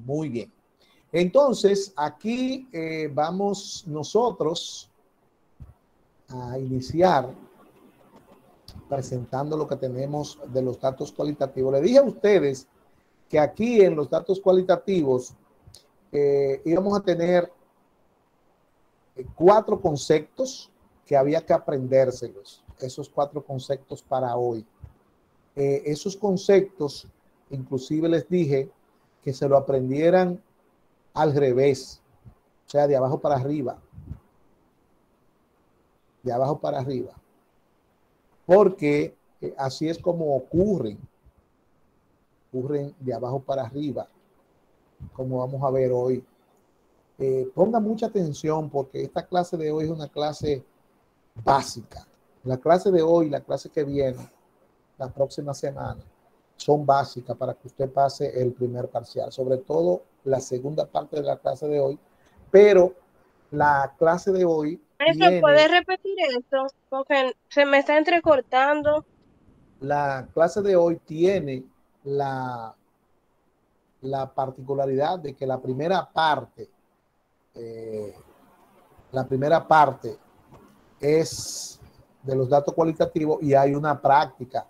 Muy bien. Entonces, aquí vamos nosotros a iniciar presentando lo que tenemos de los datos cualitativos. Le dije a ustedes que aquí en los datos cualitativos íbamos a tener 4 conceptos que había que aprendérselos, esos 4 conceptos para hoy. Esos conceptos, inclusive les dije que se lo aprendieran al revés, o sea, de abajo para arriba. De abajo para arriba. Porque así es como ocurren de abajo para arriba, como vamos a ver hoy. Ponga mucha atención porque esta clase de hoy es una clase básica. La clase de hoy, la clase que viene, la próxima semana, son básicas para que usted pase el primer parcial, sobre todo la segunda parte de la clase de hoy, pero la clase de hoy Maestro, ¿puede tiene, repetir esto? Porque se me está entrecortando. la clase de hoy tiene la, la particularidad de que la primera parte es de los datos cualitativos y hay una práctica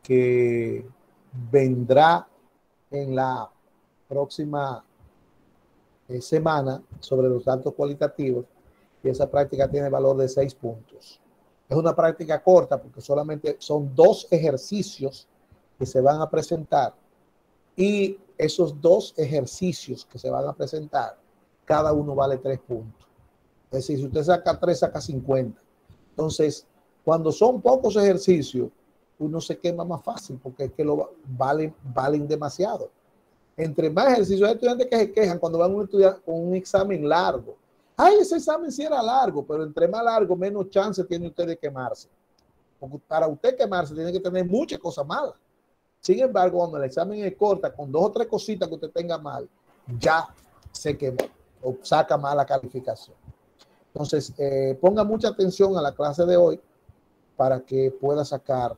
que vendrá en la próxima semana sobre los datos cualitativos y esa práctica tiene valor de 6 puntos. Es una práctica corta porque solamente son 2 ejercicios que se van a presentar y esos 2 ejercicios que se van a presentar, cada uno vale 3 puntos. Es decir, si usted saca 3, saca 50. Entonces, cuando son pocos ejercicios, uno se quema más fácil porque es que valen demasiado. Entre más ejercicios, hay estudiantes que se quejan cuando van a estudiar con un examen largo. Ay, ese examen sí era largo, pero entre más largo, menos chance tiene usted de quemarse. Porque para usted quemarse, tiene que tener muchas cosas malas. Sin embargo, cuando el examen es corta, con 2 o 3 cositas que usted tenga mal, ya se quemó o saca mala calificación. Entonces, ponga mucha atención a la clase de hoy para que pueda sacar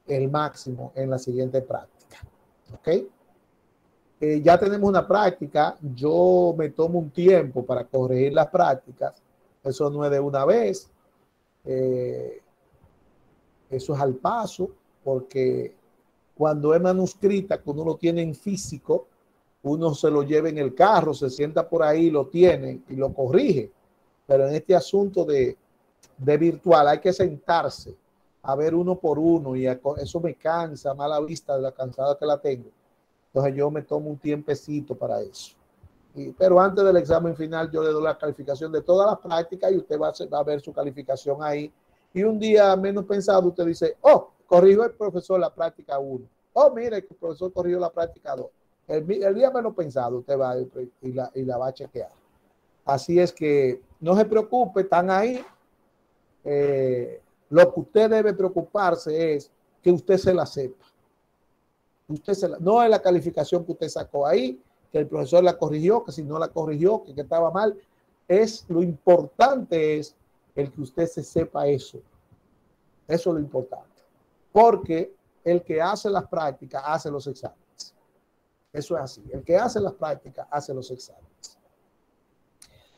el máximo en la siguiente práctica. ¿Ok? Ya tenemos una práctica. Yo me tomo un tiempo para corregir las prácticas. Eso no es de una vez. Eso es al paso, porque cuando es manuscrita, que uno lo tiene en físico, uno se lo lleva en el carro, se sienta por ahí, lo tiene y lo corrige. Pero en este asunto de virtual hay que sentarse a ver uno por uno y eso me cansa, mala vista de la cansada que la tengo. Entonces yo me tomo un tiempecito para eso. Pero antes del examen final yo le doy la calificación de todas las prácticas y usted va a ver su calificación ahí. Y un día menos pensado usted dice, oh, corrigió el profesor la práctica 1. Oh, mire, el profesor corrigió la práctica 2. El día menos pensado usted va y la va a chequear. Así es que no se preocupe, están ahí. Lo que usted debe preocuparse es que usted se la sepa. No es la calificación que usted sacó ahí, que el profesor la corrigió, que si no la corrigió, que estaba mal. Lo importante es el que usted se sepa eso. Eso es lo importante. Porque el que hace las prácticas hace los exámenes. Eso es así. El que hace las prácticas hace los exámenes.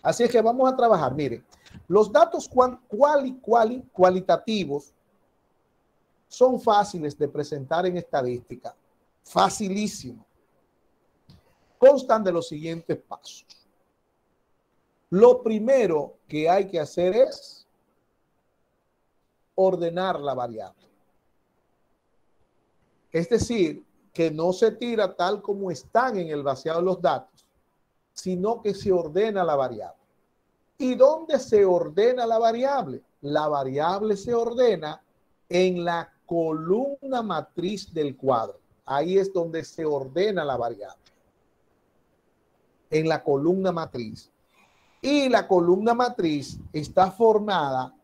Así es que vamos a trabajar. Miren, los datos cualitativos son fáciles de presentar en estadística. Facilísimo. Constan de los siguientes pasos. Lo primero que hay que hacer es ordenar la variable. Es decir, que no se tira tal como están en el vaciado de los datos, sino que se ordena la variable. ¿Y dónde se ordena la variable? La variable se ordena en la columna matriz del cuadro. Ahí es donde se ordena la variable. En la columna matriz. Y la columna matriz está formada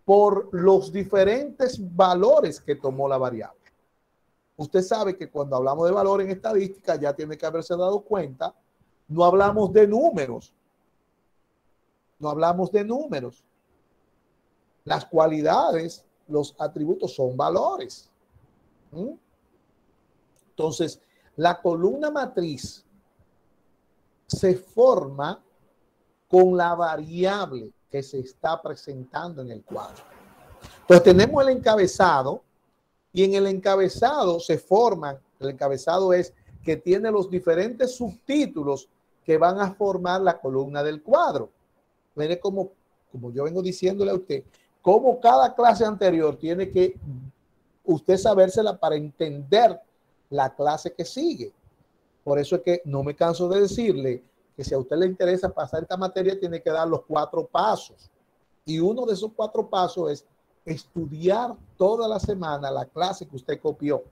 por los diferentes valores que tomó la variable. Usted sabe que cuando hablamos de valor en estadística ya tiene que haberse dado cuenta, no hablamos de números. No hablamos de números. Las cualidades, los atributos son valores. Entonces, la columna matriz se forma con la variable que se está presentando en el cuadro. Entonces tenemos el encabezado y en el encabezado se forman, el encabezado es que tiene los diferentes subtítulos que van a formar la columna del cuadro. Mire como yo vengo diciéndole a usted, cómo cada clase anterior tiene que usted sabérsela para entender la clase que sigue. Por eso es que no me canso de decirle que si a usted le interesa pasar esta materia, tiene que dar los 4 pasos. Y uno de esos 4 pasos es estudiar toda la semana la clase que usted copió.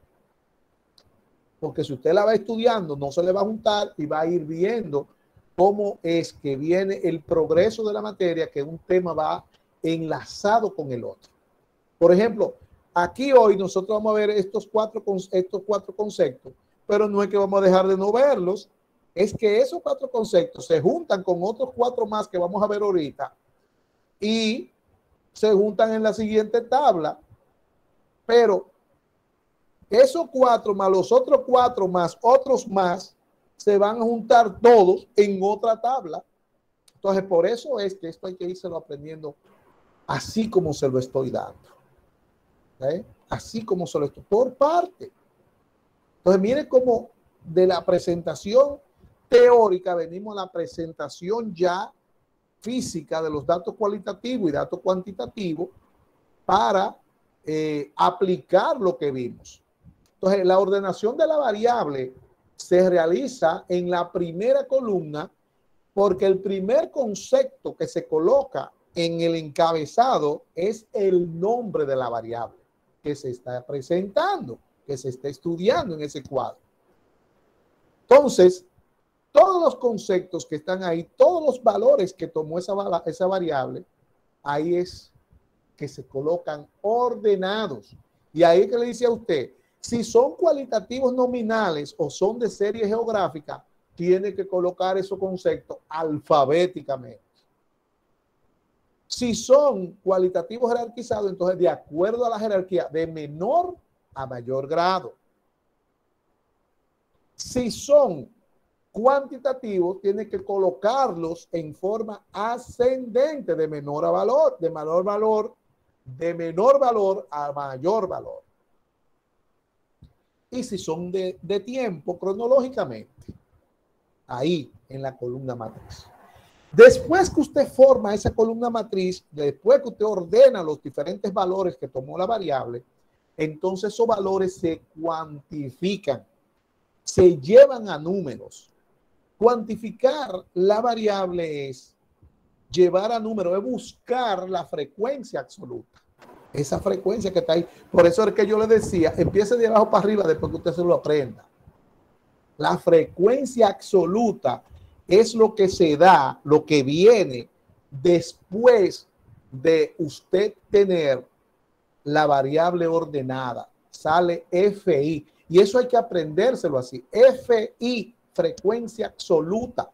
Porque si usted la va estudiando, no se le va a juntar y va a ir viendo cómo es que viene el progreso de la materia, que un tema va enlazado con el otro. Por ejemplo, aquí hoy nosotros vamos a ver estos cuatro conceptos, pero no es que vamos a dejar de no verlos, es que esos 4 conceptos se juntan con otros 4 más que vamos a ver ahorita y se juntan en la siguiente tabla, pero esos 4 más los otros 4 más otros más se van a juntar todos en otra tabla. Entonces, por eso es que esto hay que írselo aprendiendo así como se lo estoy dando. Así como se lo estoy, por parte. Entonces, mire cómo de la presentación teórica venimos a la presentación ya física de los datos cualitativos y datos cuantitativos para aplicar lo que vimos. Entonces, la ordenación de la variable se realiza en la primera columna porque el primer concepto que se coloca en el encabezado es el nombre de la variable que se está presentando, que se está estudiando en ese cuadro. Entonces, todos los conceptos que están ahí, todos los valores que tomó esa variable, ahí es que se colocan ordenados. Y ahí que le dice a usted, si son cualitativos nominales o son de serie geográfica, tiene que colocar esos conceptos alfabéticamente. Si son cualitativos jerarquizados, entonces de acuerdo a la jerarquía, de menor a mayor grado. Si son cuantitativos, tiene que colocarlos en forma ascendente, de menor a valor, de menor valor a mayor valor. Y si son de tiempo, cronológicamente, ahí en la columna matriz. Después que usted forma esa columna matriz, después que usted ordena los diferentes valores que tomó la variable, entonces esos valores se cuantifican, se llevan a números. Cuantificar la variable es llevar a número, es buscar la frecuencia absoluta. Esa frecuencia que está ahí. Por eso es que yo le decía, empiece de abajo para arriba después que usted se lo aprenda. La frecuencia absoluta es lo que se da, lo que viene después de usted tener la variable ordenada. Sale FI. Y eso hay que aprendérselo así. FI, frecuencia absoluta.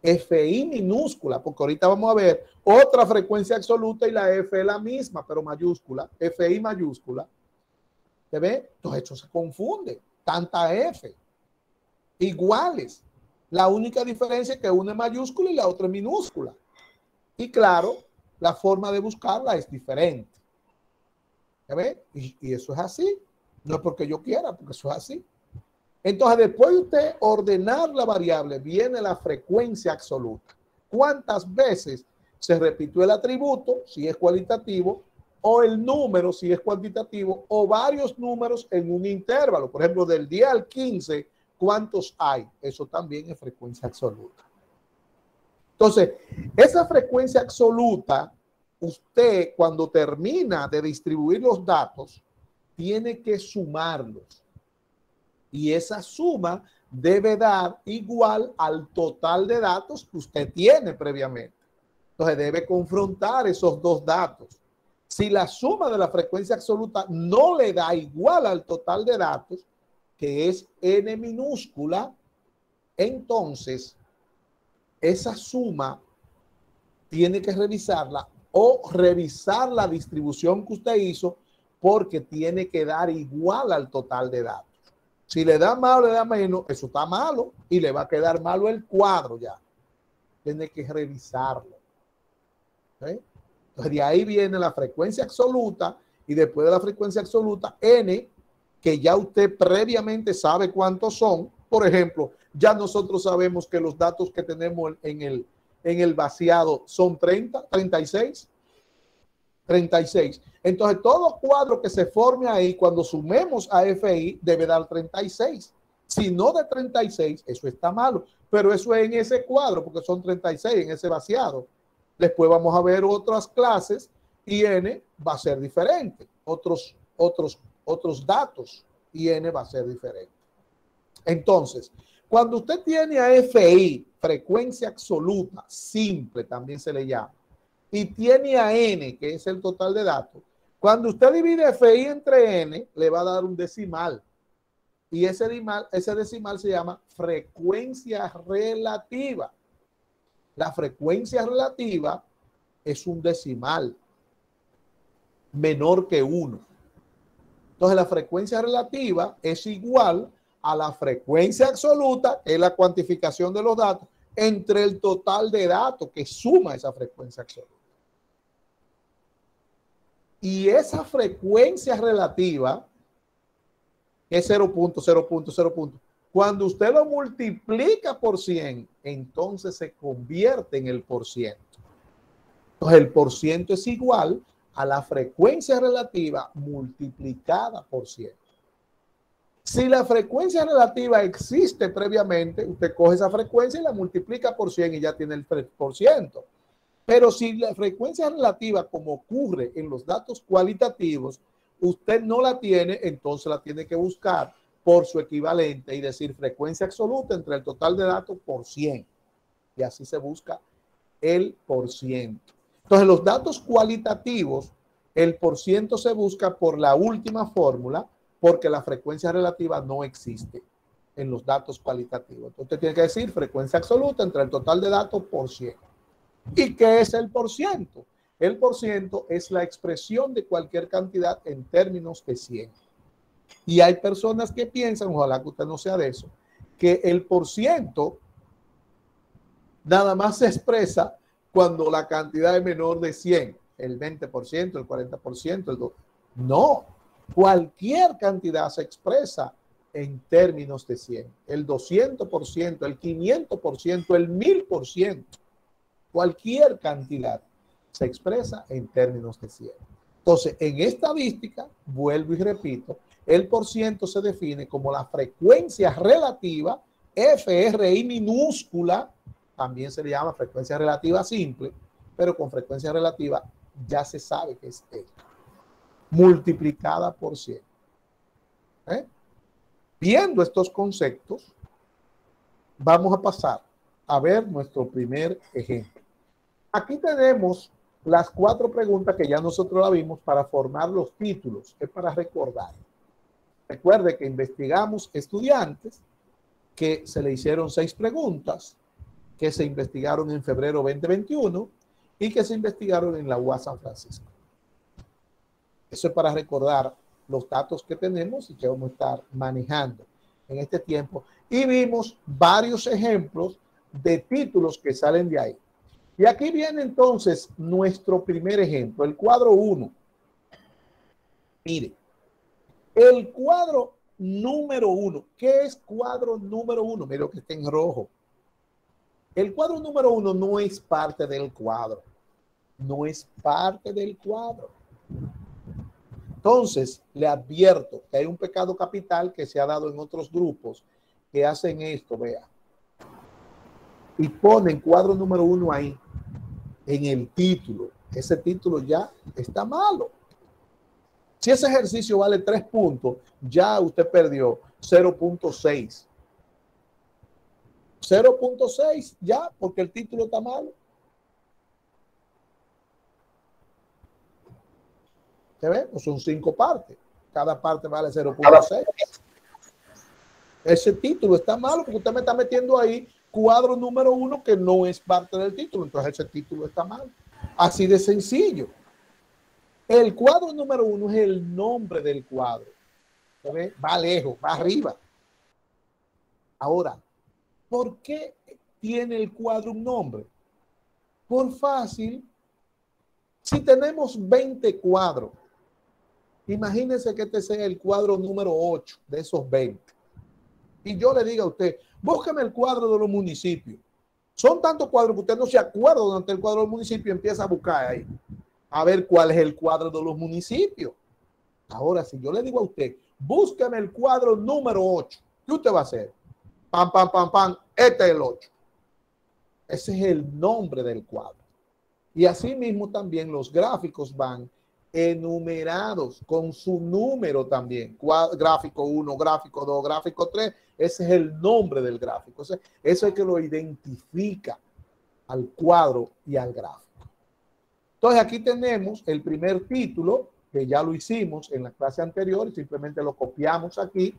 FI minúscula, porque ahorita vamos a ver otra frecuencia absoluta y la F es la misma, pero mayúscula. FI mayúscula. ¿Se ve? Entonces esto se confunde. Tanta F. Iguales. La única diferencia es que una es mayúscula y la otra es minúscula. Y claro, la forma de buscarla es diferente. ¿Se ve? Y eso es así. No es porque yo quiera, porque eso es así. Entonces, después de usted ordenar la variable, viene la frecuencia absoluta. ¿Cuántas veces se repitió el atributo, si es cualitativo, o el número, si es cuantitativo, o varios números en un intervalo? Por ejemplo, del 10 al 15, ¿cuántos hay? Eso también es frecuencia absoluta. Entonces, esa frecuencia absoluta, usted cuando termina de distribuir los datos, tiene que sumarlos. Y esa suma debe dar igual al total de datos que usted tiene previamente. Entonces debe confrontar esos dos datos. Si la suma de la frecuencia absoluta no le da igual al total de datos, que es n minúscula, entonces esa suma tiene que revisarla o revisar la distribución que usted hizo porque tiene que dar igual al total de datos. Si le da más o le da menos, eso está malo y le va a quedar malo el cuadro ya. Tiene que revisarlo. ¿Okay? Entonces, de ahí viene la frecuencia absoluta y después de la frecuencia absoluta, N, que ya usted previamente sabe cuántos son. Por ejemplo, ya nosotros sabemos que los datos que tenemos en el vaciado son 30, 36. 36. Entonces, todo cuadro que se forme ahí, cuando sumemos a FI, debe dar 36. Si no de 36, eso está malo. Pero eso es en ese cuadro, porque son 36 en ese vaciado. Después vamos a ver otras clases y N va a ser diferente. Otros datos y N va a ser diferente. Entonces, cuando usted tiene a FI, frecuencia absoluta, simple también se le llama, y tiene a N, que es el total de datos, cuando usted divide FI entre N, le va a dar un decimal. Y ese decimal se llama frecuencia relativa. La frecuencia relativa es un decimal menor que 1. Entonces, la frecuencia relativa es igual a la frecuencia absoluta, que es la cuantificación de los datos, entre el total de datos que suma esa frecuencia absoluta. Y esa frecuencia relativa es 0.0.0. Cuando usted lo multiplica por 100, entonces se convierte en el porciento. Entonces, el porciento es igual a la frecuencia relativa multiplicada por 100. Si la frecuencia relativa existe previamente, usted coge esa frecuencia y la multiplica por 100 y ya tiene el porciento. Pero si la frecuencia relativa, como ocurre en los datos cualitativos, usted no la tiene, entonces la tiene que buscar por su equivalente y decir frecuencia absoluta entre el total de datos por 100. Y así se busca el porciento. Entonces, los datos cualitativos, el porciento se busca por la última fórmula, porque la frecuencia relativa no existe en los datos cualitativos. Entonces, usted tiene que decir frecuencia absoluta entre el total de datos por 100. ¿Y qué es el porciento? El porciento es la expresión de cualquier cantidad en términos de 100. Y hay personas que piensan, ojalá que usted no sea de eso, que el porciento nada más se expresa cuando la cantidad es menor de 100, el 20%, el 40%, el 2%. No, cualquier cantidad se expresa en términos de 100, el 200%, el 500%, el 1000%. Cualquier cantidad se expresa en términos de 100. Entonces, en estadística, vuelvo y repito, el porciento se define como la frecuencia relativa, FRI minúscula, también se le llama frecuencia relativa simple, pero con frecuencia relativa ya se sabe que es esta, multiplicada por 100. Viendo estos conceptos, vamos a pasar a ver nuestro primer ejemplo. Aquí tenemos las 4 preguntas que ya nosotros la vimos para formar los títulos, es para recordar. Recuerde que investigamos estudiantes que se le hicieron 6 preguntas que se investigaron en febrero 2021 y que se investigaron en la UAS San Francisco. Eso es para recordar los datos que tenemos y que vamos a estar manejando en este tiempo. Y vimos varios ejemplos de títulos que salen de ahí. Y aquí viene entonces nuestro primer ejemplo, el cuadro 1. Mire, el cuadro número 1. ¿Qué es cuadro número 1? Mire lo que está en rojo. El cuadro número 1 no es parte del cuadro. No es parte del cuadro. Entonces, le advierto que hay un pecado capital que se ha dado en otros grupos que hacen esto, vea. Y ponen cuadro número 1 ahí, en el título. Ese título ya está malo. Si ese ejercicio vale 3 puntos, ya usted perdió 0.6. 0.6 ya, porque el título está malo. ¿Se ve? Pues son 5 partes. Cada parte vale 0.6. Ese título está malo porque usted me está metiendo ahí cuadro número 1 que no es parte del título. Entonces ese título está mal. Así de sencillo. El cuadro número 1 es el nombre del cuadro. ¿Se ve? Va lejos, va arriba. Ahora, ¿por qué tiene el cuadro un nombre? Por fácil. Si tenemos 20 cuadros, imagínense que este sea el cuadro número 8 de esos 20. Y yo le diga a usted, búsqueme el cuadro de los municipios. Son tantos cuadros que usted no se acuerda dónde está el cuadro del municipio y empieza a buscar ahí, a ver cuál es el cuadro de los municipios. Ahora, si yo le digo a usted, búsqueme el cuadro número 8, ¿qué usted va a hacer? Pam, pam, pam, pam, este es el 8. Ese es el nombre del cuadro. Y así mismo también los gráficos van enumerados con su número también. Gráfico 1, gráfico 2, gráfico 3. Ese es el nombre del gráfico. Eso es que lo identifica al cuadro y al gráfico. Entonces aquí tenemos el primer título, que ya lo hicimos en la clase anterior y simplemente lo copiamos aquí,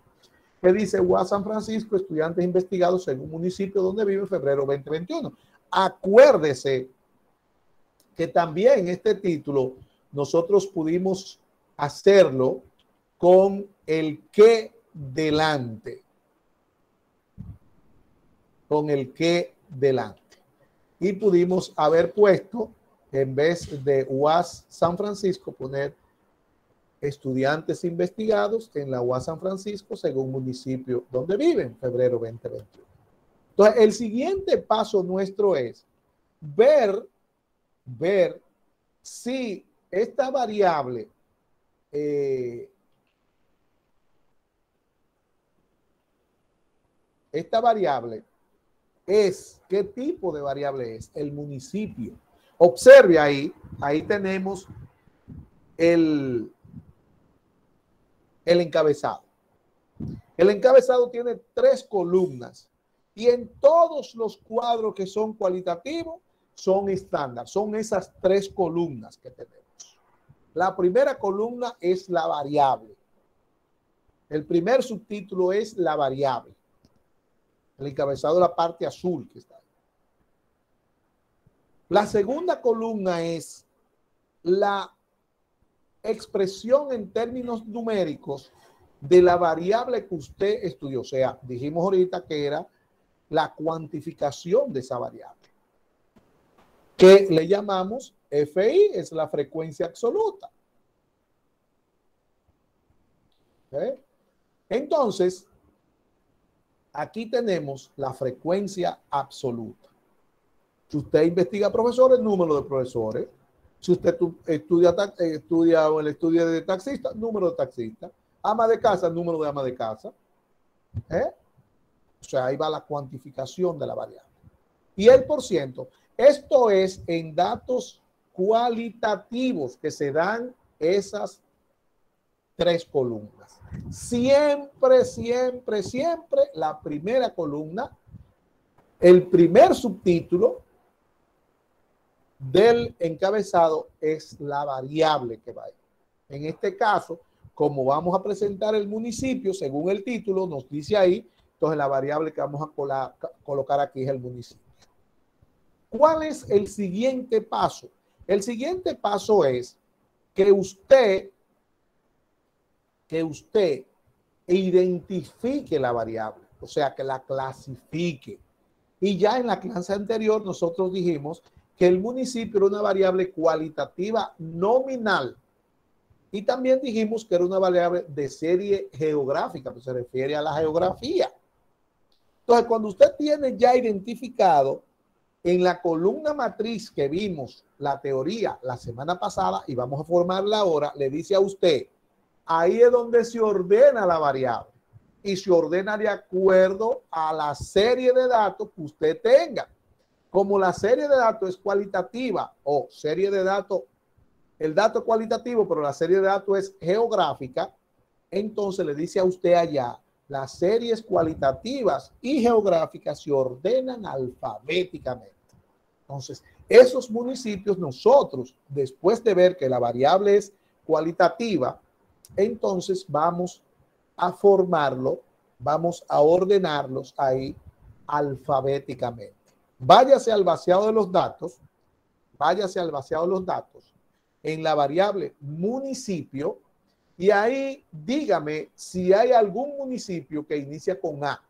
que dice UAS San Francisco, estudiantes investigados en un municipio donde vive en febrero 2021. Acuérdese que también este título nosotros pudimos hacerlo con el que delante. Con el que delante. Y pudimos haber puesto, en vez de UAS San Francisco, poner estudiantes investigados en la UAS San Francisco según municipio donde viven, febrero 2021. Entonces, el siguiente paso nuestro es ver si esta variable es, ¿qué tipo de variable es? El municipio. Observe ahí tenemos el encabezado. El encabezado tiene 3 columnas y en todos los cuadros que son cualitativos son estándar, son esas 3 columnas que tenemos. La primera columna es la variable. El primer subtítulo es la variable. El encabezado de la parte azul que está ahí. La segunda columna es la expresión en términos numéricos de la variable que usted estudió. O sea, dijimos ahorita que era la cuantificación de esa variable, que le llamamos FI, es la frecuencia absoluta. ¿Okay? Entonces, aquí tenemos la frecuencia absoluta. Si usted investiga profesores, número de profesores. Si usted estudia el estudio de taxista, número de taxista. Ama de casa, número de ama de casa. O sea, ahí va la cuantificación de la variable. Y el %, esto es en datos cualitativos que se dan esas 3 columnas. Siempre, siempre, siempre la primera columna, el primer subtítulo del encabezado es la variable que va ahí. En este caso, como vamos a presentar el municipio, según el título, nos dice ahí, entonces la variable que vamos a colocar aquí es el municipio. ¿Cuál es el siguiente paso? El siguiente paso es que usted identifique la variable, o sea, que la clasifique. Y ya en la clase anterior nosotros dijimos que el municipio era una variable cualitativa nominal. Y también dijimos que era una variable de serie geográfica, que se refiere a la geografía. Entonces, cuando usted tiene ya identificado en la columna matriz que vimos la teoría la semana pasada y vamos a formarla ahora, le dice a usted, ahí es donde se ordena la variable y se ordena de acuerdo a la serie de datos que usted tenga. Como la serie de datos es cualitativa o serie de datos, el dato cualitativo, pero la serie de datos es geográfica, entonces le dice a usted allá, las series cualitativas y geográficas se ordenan alfabéticamente. Entonces, esos municipios nosotros, después de ver que la variable es cualitativa, entonces vamos a formarlo, vamos a ordenarlos ahí alfabéticamente. Váyase al vaciado de los datos, en la variable municipio y ahí dígame si hay algún municipio que inicia con A.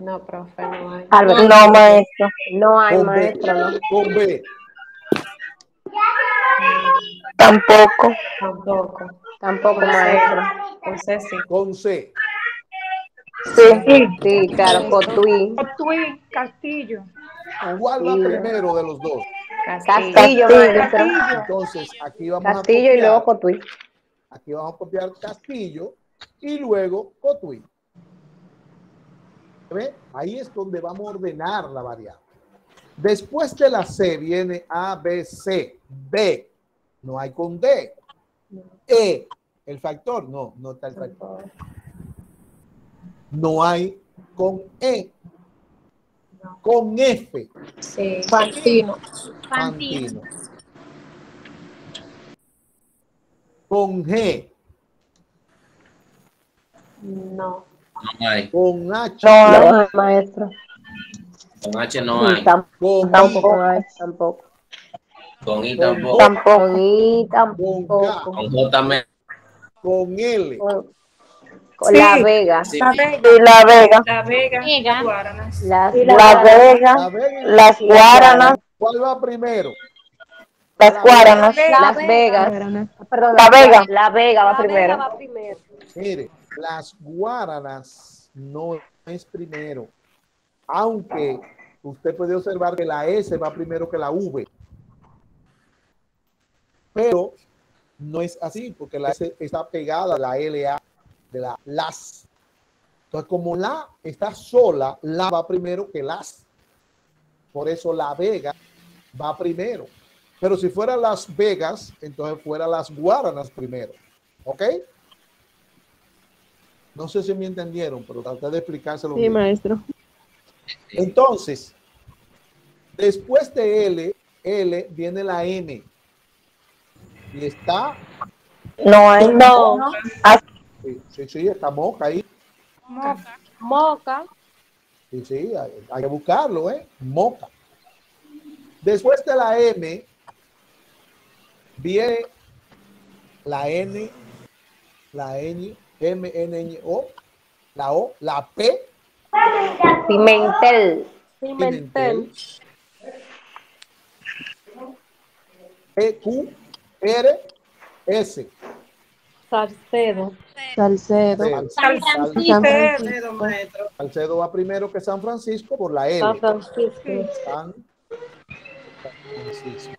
No, profe, no hay. Albert, No, maestro. no hay Con B. maestro, ¿no? Con B. Tampoco. Tampoco. Tampoco Con C. maestro. Con C sí. Con C. Sí. Sí, claro, Cotuí. Cotuí, Castillo. ¿Cuál va Castillo. primero de los dos? Castillo. Castillo, maestro. Castillo. Entonces, aquí vamos a Castillo y luego copiar. Cotuí. Aquí vamos a copiar Castillo y luego Cotuí. ¿Ve? Ahí es donde vamos a ordenar la variable. Después de la C viene A, B, C. B. No hay con D. E. El factor. No, no está el factor. No hay con E. Con F. Sí. Fantino. Fantino. Con G. No. No hay. Con H. No hay maestro. Con H no hay. Con I. Tampoco hay. Tampoco. Con I Con tampoco. Tampoco. Con I Con tampoco. Con J menos. Con L. Con La Vega. Sí. La Vega. Y La Vega. La Vega. Guaranas. Las La Vega. La Vega y Las Guaranas. ¿Cuál va primero? Las Guaranas. Las Vegas. Perdón, La Vega. La Vega va primero. Mire, las Guaranas no es primero. Aunque usted puede observar que la S va primero que la V. Pero no es así, porque la S está pegada a la LA de las. Entonces, como la está sola, la va primero que las. Por eso La Vega va primero. Pero si fuera Las Vegas, entonces fuera Las Guaranas primero. ¿Ok? No sé si me entendieron, pero traté de explicárselo bien. maestro. Entonces, después de L viene la M. Y está. No hay. No. Sí, está Moca ahí. Moca. Sí, hay que buscarlo, ¿eh? Moca. Después de la M viene la N, la N, M, N, N, O, la O, la P. Pimentel. E, Q, R, S. Salcedo. Salcedo. Salcedo, maestro. Salcedo va primero que San Francisco por la L. San Francisco. San Francisco.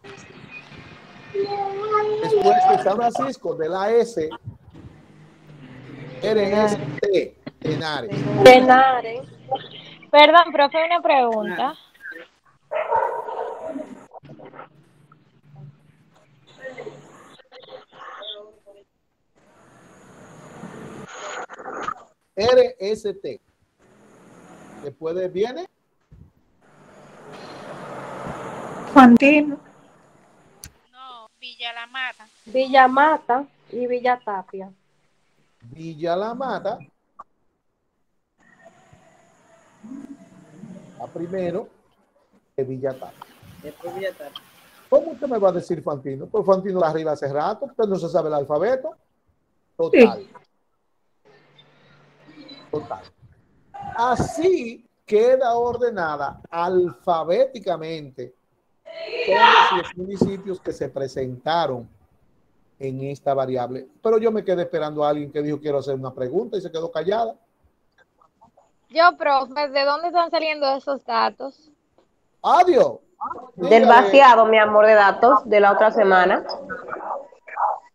Después de San Francisco, de la S, RST, Tenares. Tenares. Perdón, profe, una pregunta. RST. Después viene Fantino. No, Villa La Mata. Villa Mata y Villa Tapia. Villa La Mata. A primero de Villa Tapia. ¿Cómo usted me va a decir Fantino? Pues Fantino de arriba hace rato, usted no se sabe el alfabeto. Total. Total. Así queda ordenada alfabéticamente todos los municipios que se presentaron en esta variable. Pero yo me quedé esperando a alguien que dijo quiero hacer una pregunta y se quedó callada. Yo, profe, ¿de dónde están saliendo esos datos? Adiós. Del vaciado, mi amor, de datos de la otra semana.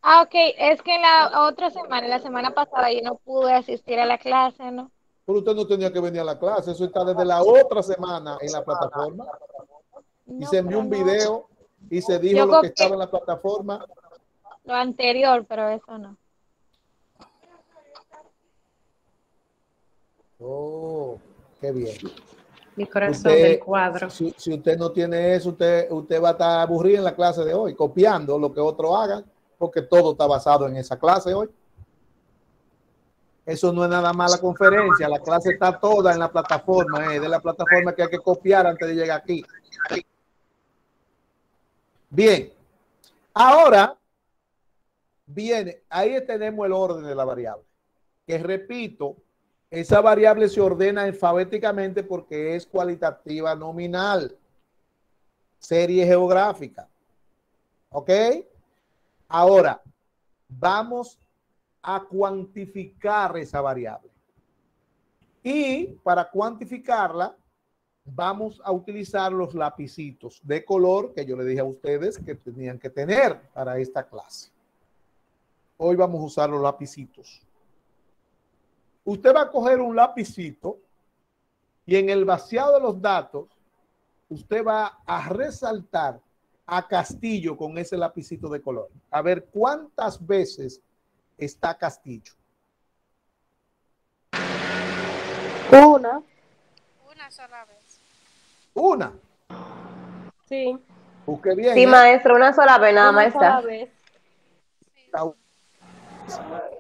Ah, ok, es que en la otra semana, la semana pasada, yo no pude asistir a la clase, ¿no? Pero usted no tenía que venir a la clase, eso está desde la otra semana en la plataforma. Y No, se envió un pero no. video y se dijo Yo lo que copié estaba en la plataforma. lo anterior, pero eso no. Oh, qué bien. Mi corazón Usted, del cuadro. si usted no tiene eso, usted va a estar aburrido en la clase de hoy, copiando lo que otros hagan, porque todo está basado en esa clase hoy. Eso no es nada más la conferencia, la clase está toda en la plataforma, de la plataforma que hay que copiar antes de llegar aquí. Bien, ahora viene, ahí tenemos el orden de la variable, que repito, Esa variable se ordena alfabéticamente porque es cualitativa nominal. Serie geográfica. ¿Ok? Ahora, vamos a cuantificar esa variable. Y para cuantificarla, vamos a utilizar los lapicitos de color que yo le dije a ustedes que tenían que tener para esta clase. Hoy vamos a usar los lapicitos. Usted va a coger un lapicito y en el vaciado de los datos, usted va a resaltar a Castillo con ese lapicito de color. A ver cuántas veces está Castillo. Una. Una sola vez. Una. Sí. Busque bien. Sí, maestro, una sola vez nada más Una sola está. vez.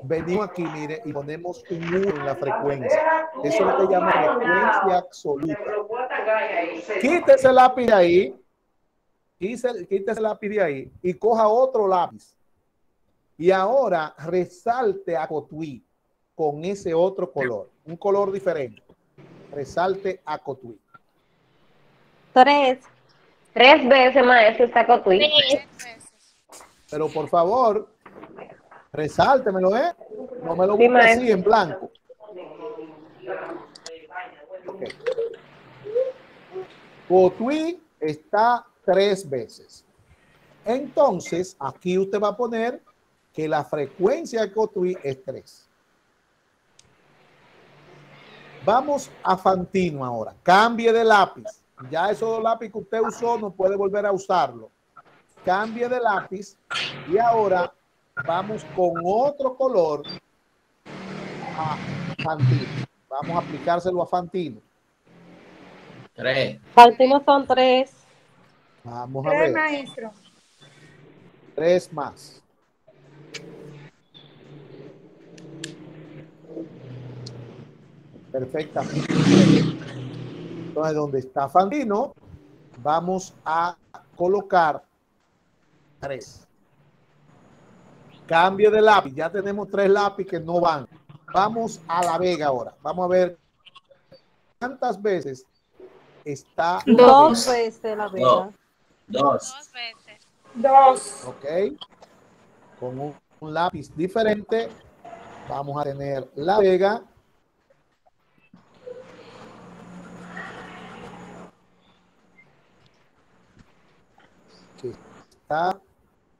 Venimos aquí, mire, y ponemos un 1 en la frecuencia. Eso es lo que llama frecuencia absoluta. Quítese el lápiz de ahí. Quítese el lápiz de ahí y coja otro lápiz. Y ahora resalte a Cotuí con ese otro color. Un color diferente. Resalte a Cotuí. 3. 3 veces, maestro, está Cotuí. 3 veces. Pero por favor, resáltemelo, ¿eh? No me lo Sí, busque así maestro. en blanco. Okay. Cotuí está 3 veces. Entonces, aquí usted va a poner que la frecuencia de Cotuí es 3. Vamos a Fantino ahora. Cambie de lápiz. Ya esos dos lápices que usted usó no puede volver a usarlo. Cambie de lápiz y ahora vamos con otro color a Fantino. Vamos a aplicárselo a Fantino. 3. Fantino son 3. Vamos a 3, ver. maestro. 3 más. Perfectamente. Entonces, donde está Fantino, vamos a colocar 3. Cambio de lápiz. Ya tenemos 3 lápices que no van. Vamos a La Vega ahora. Vamos a ver cuántas veces está La 2 Vega. veces la Vega. 2. 2 veces. 2. Ok. Con un lápiz diferente. Vamos a tener La Vega. Que está.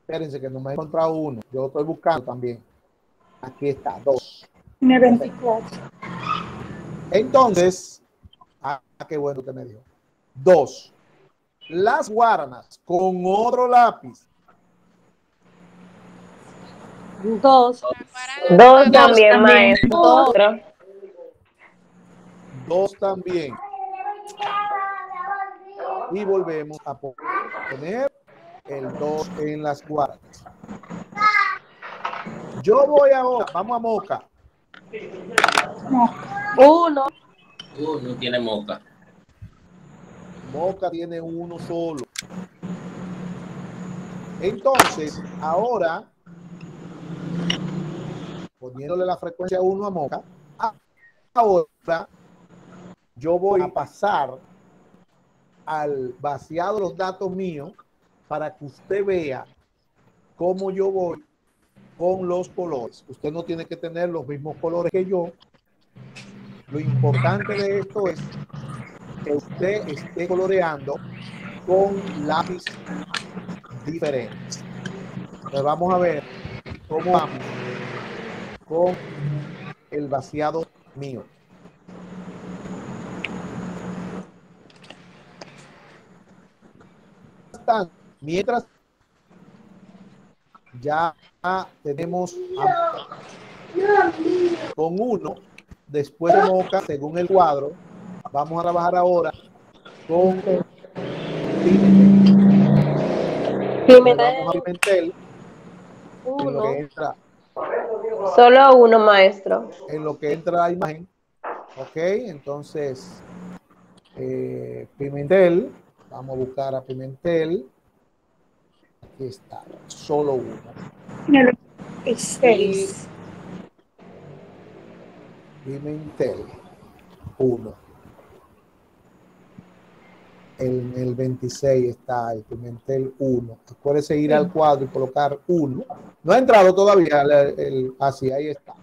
Espérense que no me he encontrado uno. Yo lo estoy buscando también. Aquí está, 2. Tiene 24. Entonces, qué bueno que me dijo. 2. Las Guaranas con otro lápiz. 2. 2 también, maestro. 2 también. Y volvemos a poner el 2 en las Guaranas. Yo voy ahora, vamos a Moca. 1. No tiene moca. Moca tiene uno solo. Entonces, ahora, poniéndole la frecuencia 1 a Moca, ahora yo voy a pasar al vaciado de los datos míos para que usted vea cómo yo voy con los colores. Usted no tiene que tener los mismos colores que yo. Lo importante de esto es que usted esté coloreando con lápiz diferentes. Entonces vamos a ver cómo vamos con el vaciado mío. Mientras ya tenemos con 1, después de Moca, según el cuadro, vamos a trabajar ahora con Pimentel. Pimentel. En lo 1. que entra, Solo 1, maestro. en lo que entra la imagen. Ok, entonces Pimentel, vamos a buscar a Pimentel. Aquí está, solo 1. El 6. Pimentel, 1. En el 26 está el Pimentel 1. Acuérdese ir al cuadro y colocar 1. No ha entrado todavía así, ahí está.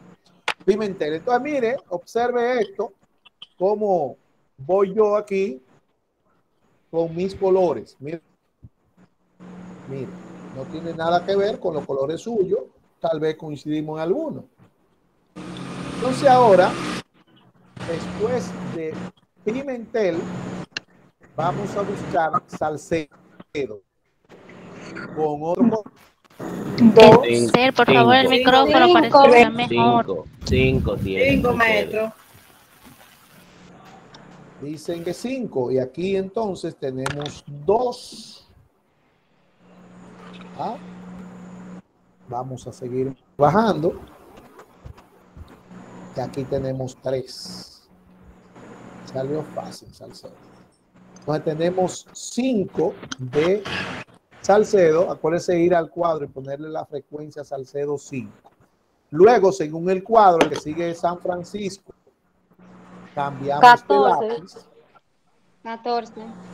Pimentel. Entonces, mire, observe esto, cómo voy yo aquí con mis colores. Mire, no tiene nada que ver con los colores suyos, tal vez coincidimos en algunos. Entonces ahora, después de Pimentel, vamos a buscar Salcedo con otro. Por favor, el micrófono parece que está mejor. 5 tiene. 5, maestro. Dicen que 5 y aquí entonces tenemos 2. Vamos a seguir bajando. Y aquí tenemos 3. Salió fácil, Salcedo. Entonces tenemos 5 de Salcedo. Acuérdense ir al cuadro y ponerle la frecuencia Salcedo 5. Luego, según el cuadro que sigue San Francisco, cambiamos 14. de lápiz. 14.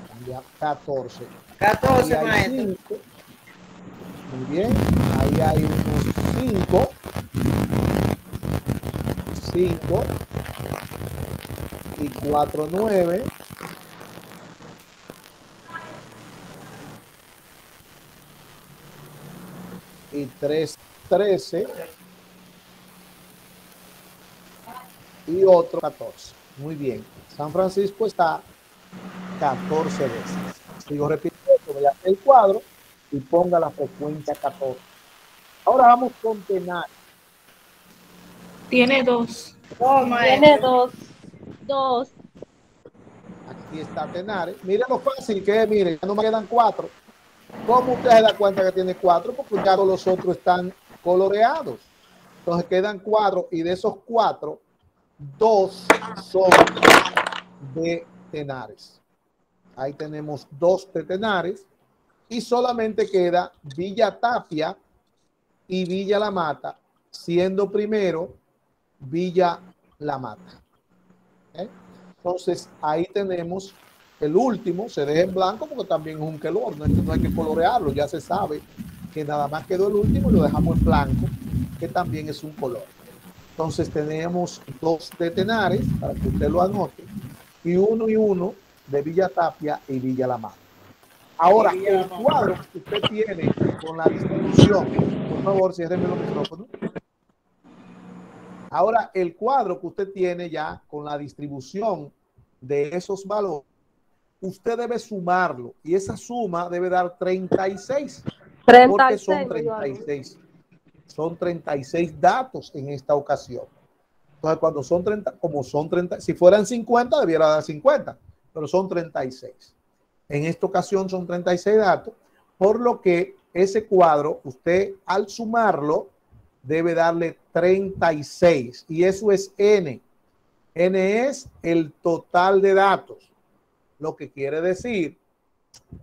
Cambia 14. 14, Ahí hay maestro. 5. Muy bien. Ahí hay unos 5. 5. Y 4, 9. Y 3, 13. Y otro 14. Muy bien. San Francisco está 14 veces. Sigo repitiendo, voy a hacer el cuadro y ponga la frecuencia 14. Ahora vamos con Tenares. Tiene 2. Tiene 2. 2. Aquí está Tenares. Miren lo fácil que es, miren, ya no me quedan 4. ¿Cómo usted se da cuenta que tiene 4? Porque ya todos los otros están coloreados. Entonces quedan 4 y de esos 4, 2 son de Tenares. Ahí tenemos 2 de Tenares y solamente queda Villa Tapia y Villa La Mata, siendo primero Villa La Mata. Entonces ahí tenemos el último, se deja en blanco porque también es un color, no hay que colorearlo, ya se sabe que nada más quedó el último y lo dejamos en blanco, que también es un color. Entonces tenemos 2 de Tenares, para que usted lo anote, y 1 de Villa Tapia y Villa La Mata. Ahora, el cuadro que usted tiene con la distribución, por favor, ciérreme los micrófonos. Ahora, el cuadro que usted tiene ya con la distribución de esos valores, usted debe sumarlo y esa suma debe dar 36. 36. Porque son 36. Son 36 datos en esta ocasión. Entonces, cuando son 30, como son 30, si fueran 50, debiera dar 50, pero son 36. En esta ocasión son 36 datos, por lo que ese cuadro, usted al sumarlo, debe darle 36. Y eso es N. N es el total de datos. Lo que quiere decir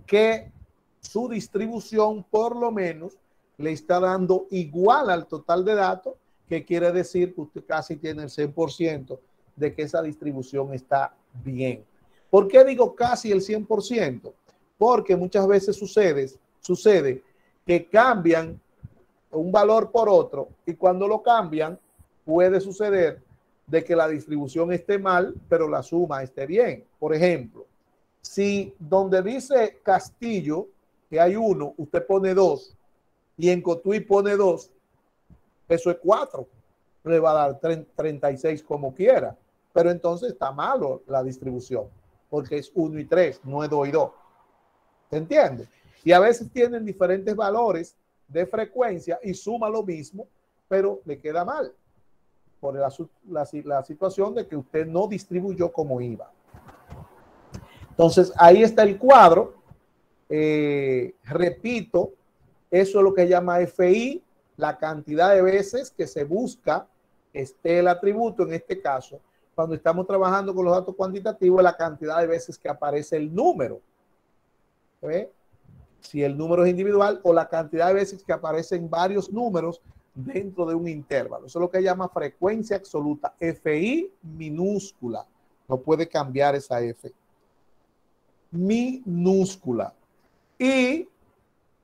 que su distribución, por lo menos, le está dando igual al total de datos, que quiere decir que usted casi tiene el 100% de que esa distribución está bien. ¿Por qué digo casi el 100%? Porque muchas veces sucede que cambian un valor por otro y cuando lo cambian puede suceder de que la distribución esté mal, pero la suma esté bien. Por ejemplo, si donde dice Castillo, que hay 1, usted pone 2 y en Cotuí pone 2, eso es 4. Le va a dar 36 como quiera, pero entonces está malo la distribución, porque es 1 y 3, no es 2 y 2. ¿Se entiende? Y a veces tienen diferentes valores de frecuencia y suma lo mismo, pero le queda mal por la situación de que usted no distribuyó como iba. Entonces, ahí está el cuadro. Repito, eso es lo que llama FI, la cantidad de veces que se busca esté el atributo, en este caso, cuando estamos trabajando con los datos cuantitativos, la cantidad de veces que aparece el número. Si el número es individual o la cantidad de veces que aparecen varios números dentro de un intervalo. Eso es lo que llama frecuencia absoluta. FI minúscula. No puede cambiar esa F. Minúscula. Y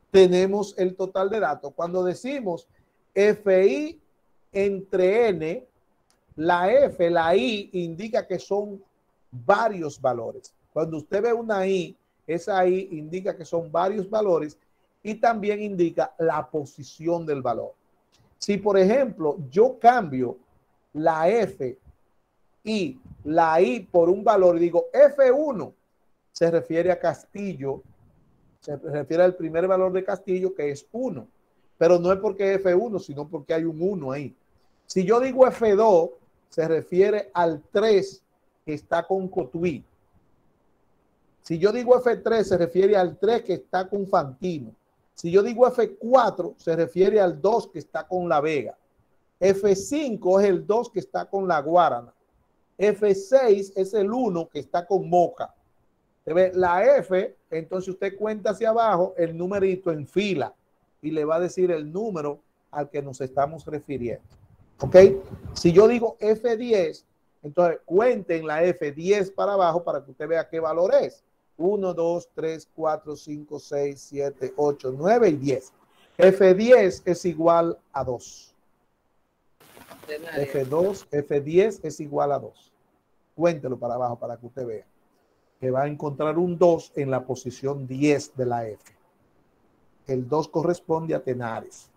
tenemos el total de datos. Cuando decimos FI entre N, la F, la I, indica que son varios valores. Cuando usted ve una I, esa I indica que son varios valores y también indica la posición del valor. Si, por ejemplo, yo cambio la F y la I por un valor y digo F1, se refiere a Castillo, se refiere al primer valor de Castillo, que es 1, pero no es porque F1, sino porque hay un 1 ahí. Si yo digo F2, se refiere al 3 que está con Cotuí. Si yo digo F3, se refiere al 3 que está con Fantino. Si yo digo F4, se refiere al 2 que está con La Vega. F5 es el 2 que está con La Guarana. F6 es el 1 que está con Moca. ¿Se ve? La F, entonces usted cuenta hacia abajo el numerito en fila y le va a decir el número al que nos estamos refiriendo. ¿Ok? Si yo digo F10, entonces cuenten la F10 para abajo para que usted vea qué valor es. 1, 2, 3, 4, 5, 6, 7, 8, 9 y 10. F10 es igual a 2. F2, F10 es igual a 2. Cuéntelo para abajo para que usted vea que va a encontrar un 2 en la posición 10 de la F. El 2 corresponde a tenares.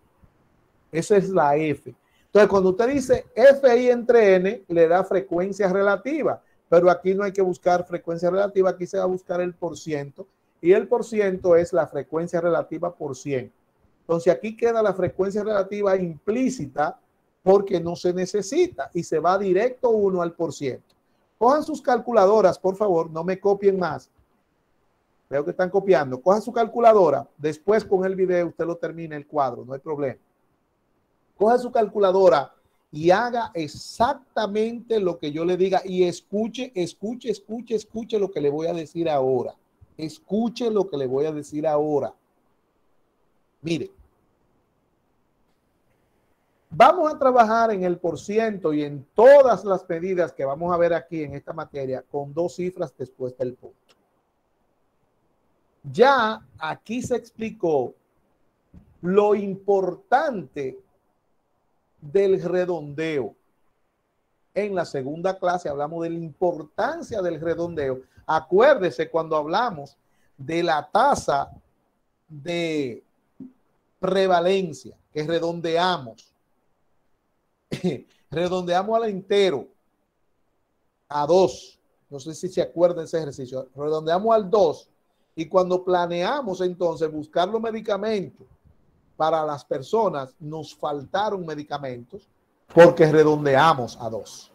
Esa es la F. Entonces, cuando usted dice FI entre N, le da frecuencia relativa, pero aquí no hay que buscar frecuencia relativa, aquí se va a buscar el %, y el % es la frecuencia relativa por 100. Entonces, aquí queda la frecuencia relativa implícita porque no se necesita y se va directo 1 al %. Cojan sus calculadoras, por favor, no me copien más. Veo que están copiando. Cojan su calculadora, después con el video usted lo termina el cuadro, no hay problema. Coja su calculadora y haga exactamente lo que yo le diga y escuche lo que le voy a decir ahora. Escuche lo que le voy a decir ahora. Mire, vamos a trabajar en el % y en todas las medidas que vamos a ver aquí en esta materia con 2 cifras después del punto. Ya aquí se explicó lo importante del redondeo. En la segunda clase hablamos de la importancia del redondeo. Acuérdese cuando hablamos de la tasa de prevalencia, que redondeamos. Redondeamos al entero, a 2. No sé si se acuerdan de ese ejercicio. Redondeamos al 2 y cuando planeamos entonces buscar los medicamentos para las personas, nos faltaron medicamentos porque redondeamos a 2.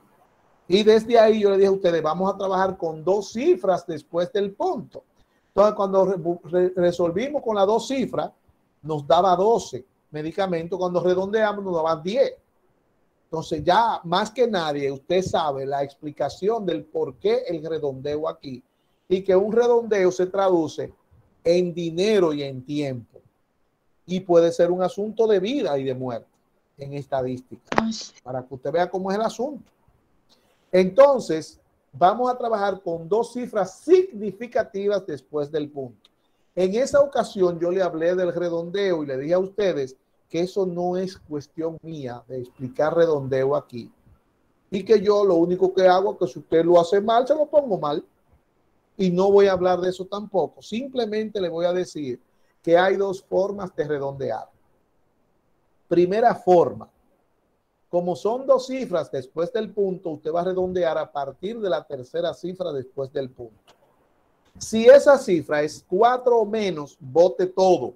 Y desde ahí yo le dije a ustedes, vamos a trabajar con 2 cifras después del punto. Entonces, cuando resolvimos con las 2 cifras, nos daba 12 medicamentos. Cuando redondeamos, nos daban 10. Entonces, ya más que nadie, usted sabe la explicación del por qué el redondeo aquí. Y que un redondeo se traduce en dinero y en tiempo. Y puede ser un asunto de vida y de muerte en estadística, para que usted vea cómo es el asunto. Entonces, vamos a trabajar con 2 cifras significativas después del punto. En esa ocasión yo le hablé del redondeo y le dije a ustedes que eso no es cuestión mía de explicar redondeo aquí. Y que yo lo único que hago es que si usted lo hace mal, se lo pongo mal. Y no voy a hablar de eso tampoco. Simplemente le voy a decir que hay 2 formas de redondear. Primera forma, como son 2 cifras después del punto, usted va a redondear a partir de la tercera cifra después del punto. Si esa cifra es 4 o menos, bote todo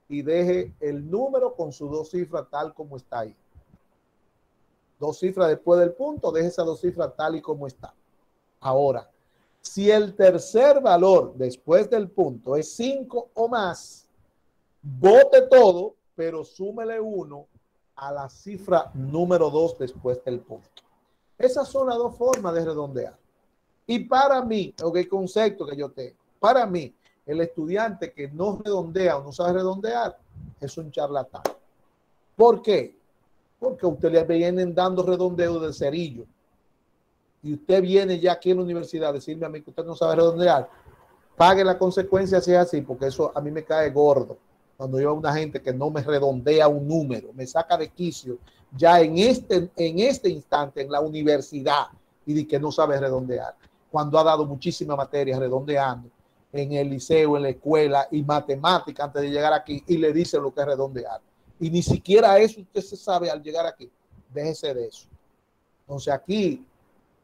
y deje el número con sus 2 cifras tal como está ahí. 2 cifras después del punto, deje esas 2 cifras tal y como está. Ahora, si el tercer valor después del punto es 5 o más, bote todo, pero súmele 1 a la cifra número 2 después del punto. Esas son las 2 formas de redondear. Y para mí, el concepto que yo tengo, para mí, el estudiante que no redondea o no sabe redondear es un charlatán. ¿Por qué? porque a usted le vienen dando redondeo de cerillo. Y usted viene ya aquí en la universidad a decirme a mí que usted no sabe redondear. Pague la consecuencia si es así, porque eso a mí me cae gordo. Cuando yo veo a una gente que no me redondea un número, me saca de quicio ya en este instante en la universidad y de que no sabe redondear. Cuando ha dado muchísimas materias redondeando en el liceo, en la escuela y matemática antes de llegar aquí y le dice lo que es redondear. Y ni siquiera eso usted se sabe al llegar aquí. Déjese de eso. Entonces aquí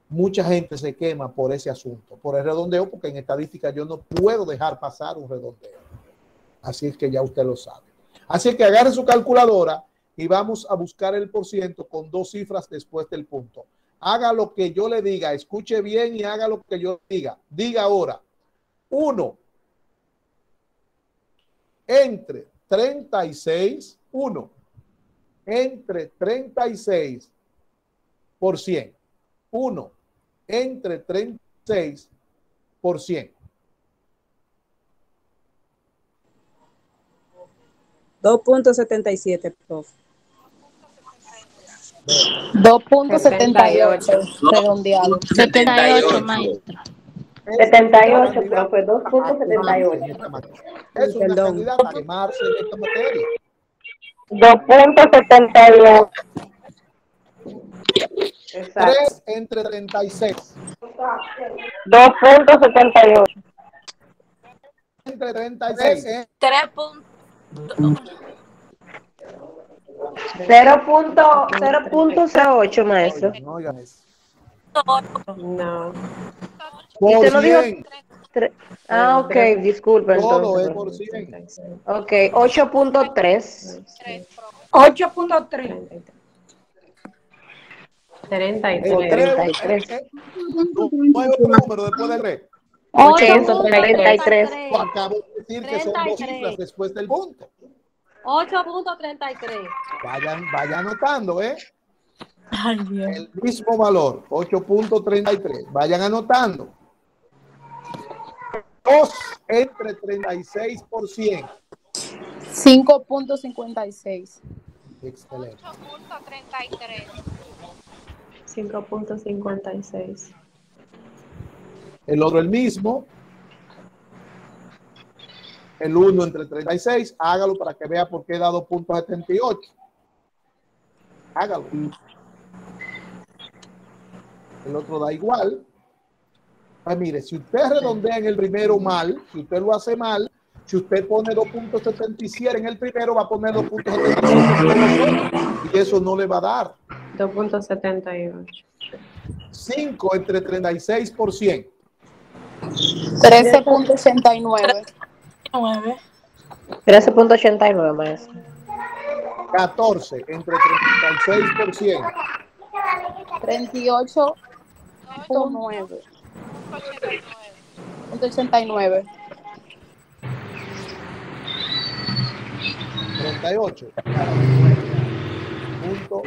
mucha gente se quema por ese asunto, por el redondeo, porque en estadística yo no puedo dejar pasar un redondeo. Así es que ya usted lo sabe. Así que agarre su calculadora y vamos a buscar el porciento con 2 cifras después del punto. Haga lo que yo le diga, escuche bien y haga lo que yo diga. Diga ahora, 1 entre 36, 1 entre 36 por 100. 1 entre 36 por 100. 2.77, prof. 2.78 redondeado. 78, maestro. 78, profe, 2.78. Es una Perdón. candidata a quemarse en esta materia. 2.78. Exacto. 3 entre 36. 2.78. Entre 36. 0.08, maestro. No oigan eso. No. Por ¿Usted no dijo 100. ok, disculpe Todo entonces. es por 100. Ok, 8.3. 8.3. 33. No hay otro número después del 3. 833. Acabo de decir que son 2 cifras después del punto. 8.33. Vayan anotando, ¿eh? Ay, Dios. El mismo valor, 8.33. Vayan anotando. 2 entre 36 por 100. 5.56. Excelente. 5.56. El otro el mismo. El 1 entre 36. Hágalo para que vea por qué da 2.78. Hágalo. El otro da igual. Pues mire, si usted redondea en el primero mal, si usted lo hace mal, si usted pone 2.77 en el primero, va a poner 2.77 y eso no le va a dar. 2.78. 5 entre 36 por 100. 13.89. 13.89, maestro. 14 entre 36 por 100. 38.9. 89. 38.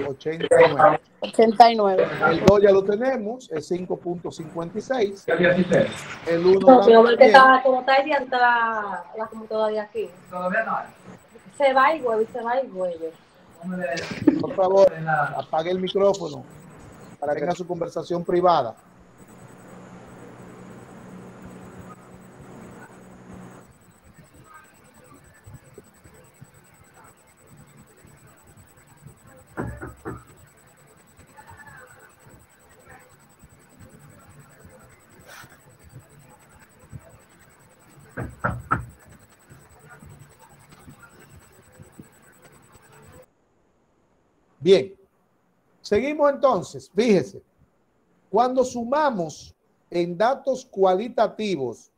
89. 89. El 2 ya lo tenemos, es 5.56. El 1 No, mi amor, que también. como está adianta la computadora de aquí. Todavía no. Se va y vuelve, se va y vuelve. Por favor, apague el micrófono para que tenga su conversación privada. Bien, seguimos entonces. Fíjese, cuando sumamos en datos cualitativos,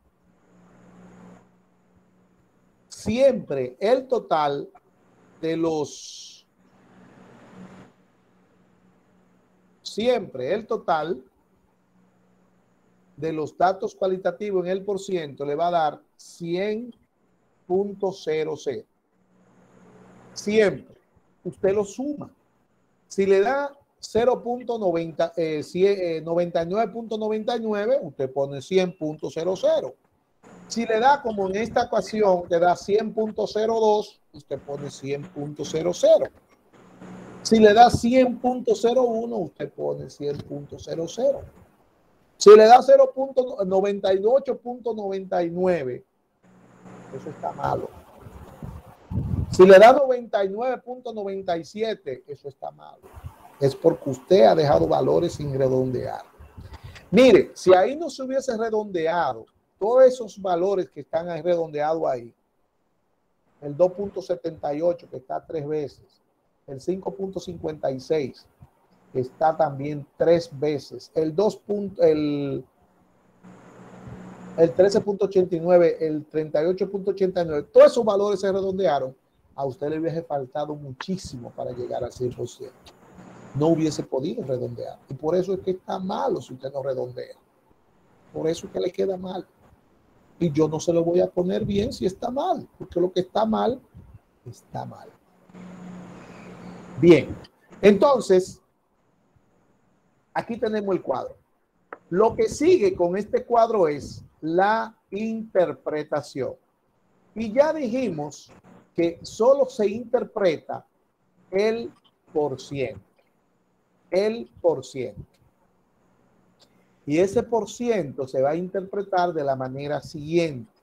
siempre el total de los datos cualitativos en el porciento le va a dar 100.00. Siempre usted lo suma. Si le da 99.99, usted pone 100.00. Si le da, como en esta ocasión, que da 100.02, usted pone 100.00. Si le da 100.01, usted pone 100.00. Si le da 0.98.99, eso está malo. Si le da 99.97, eso está malo. Es porque usted ha dejado valores sin redondear. Mire, si ahí no se hubiese redondeado, todos esos valores que están ahí redondeados ahí, el 2.78 que está 3 veces, el 5.56 que está también 3 veces, el 13.89, el 38.89, todos esos valores se redondearon. A usted le hubiese faltado muchísimo para llegar al 100%. No hubiese podido redondear. Y por eso es que está malo si usted no redondea. Por eso es que le queda mal. Y yo no se lo voy a poner bien si está mal, porque lo que está mal, está mal. Bien, entonces, aquí tenemos el cuadro. Lo que sigue con este cuadro es la interpretación. Y ya dijimos que solo se interpreta el por ciento. El por ciento. Y ese por ciento se va a interpretar de la manera siguiente.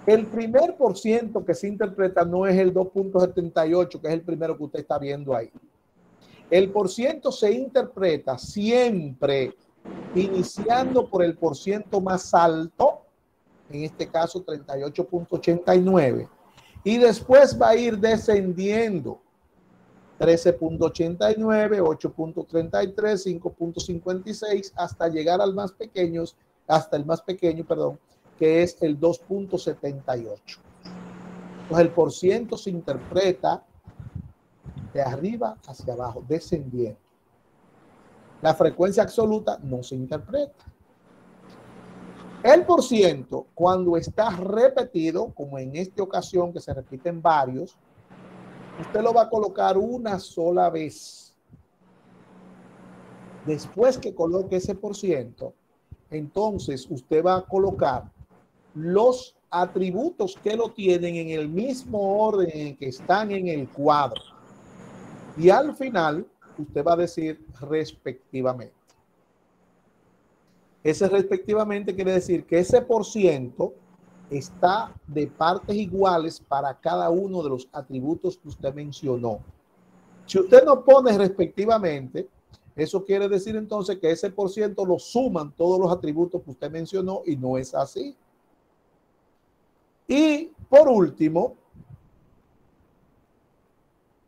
El primer por ciento que se interpreta no es el 2.78, que es el primero que usted está viendo ahí. El por ciento se interpreta siempre iniciando por el por ciento más alto, en este caso 38.89, y después va a ir descendiendo 13.89, 8.33, 5.56 hasta llegar al más pequeño, que es el 2.78. Entonces el por ciento se interpreta de arriba hacia abajo, descendiendo. La frecuencia absoluta no se interpreta. El por ciento, cuando está repetido, como en esta ocasión que se repiten varios, usted lo va a colocar una sola vez. Después que coloque ese por ciento, entonces usted va a colocar los atributos que lo tienen en el mismo orden en que están en el cuadro. Y al final, usted va a decir respectivamente. Ese respectivamente quiere decir que ese por ciento está de partes iguales para cada uno de los atributos que usted mencionó. Si usted no pone respectivamente, eso quiere decir entonces que ese por ciento lo suman todos los atributos que usted mencionó y no es así. Y por último,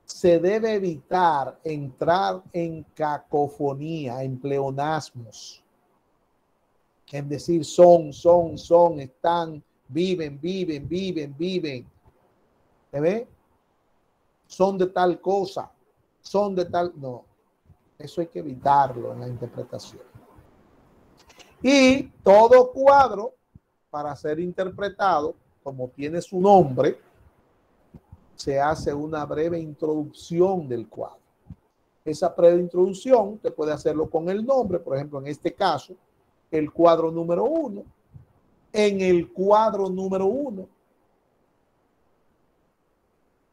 se debe evitar entrar en cacofonía, en pleonasmos. Es decir, son, están, viven. ¿Se ve? Son de tal cosa, son de tal... No, eso hay que evitarlo en la interpretación. Y todo cuadro, para ser interpretado, como tiene su nombre, se hace una breve introducción del cuadro. Esa breve introducción te puede hacerlo con el nombre, por ejemplo, en este caso, el cuadro número 1. En el cuadro número 1,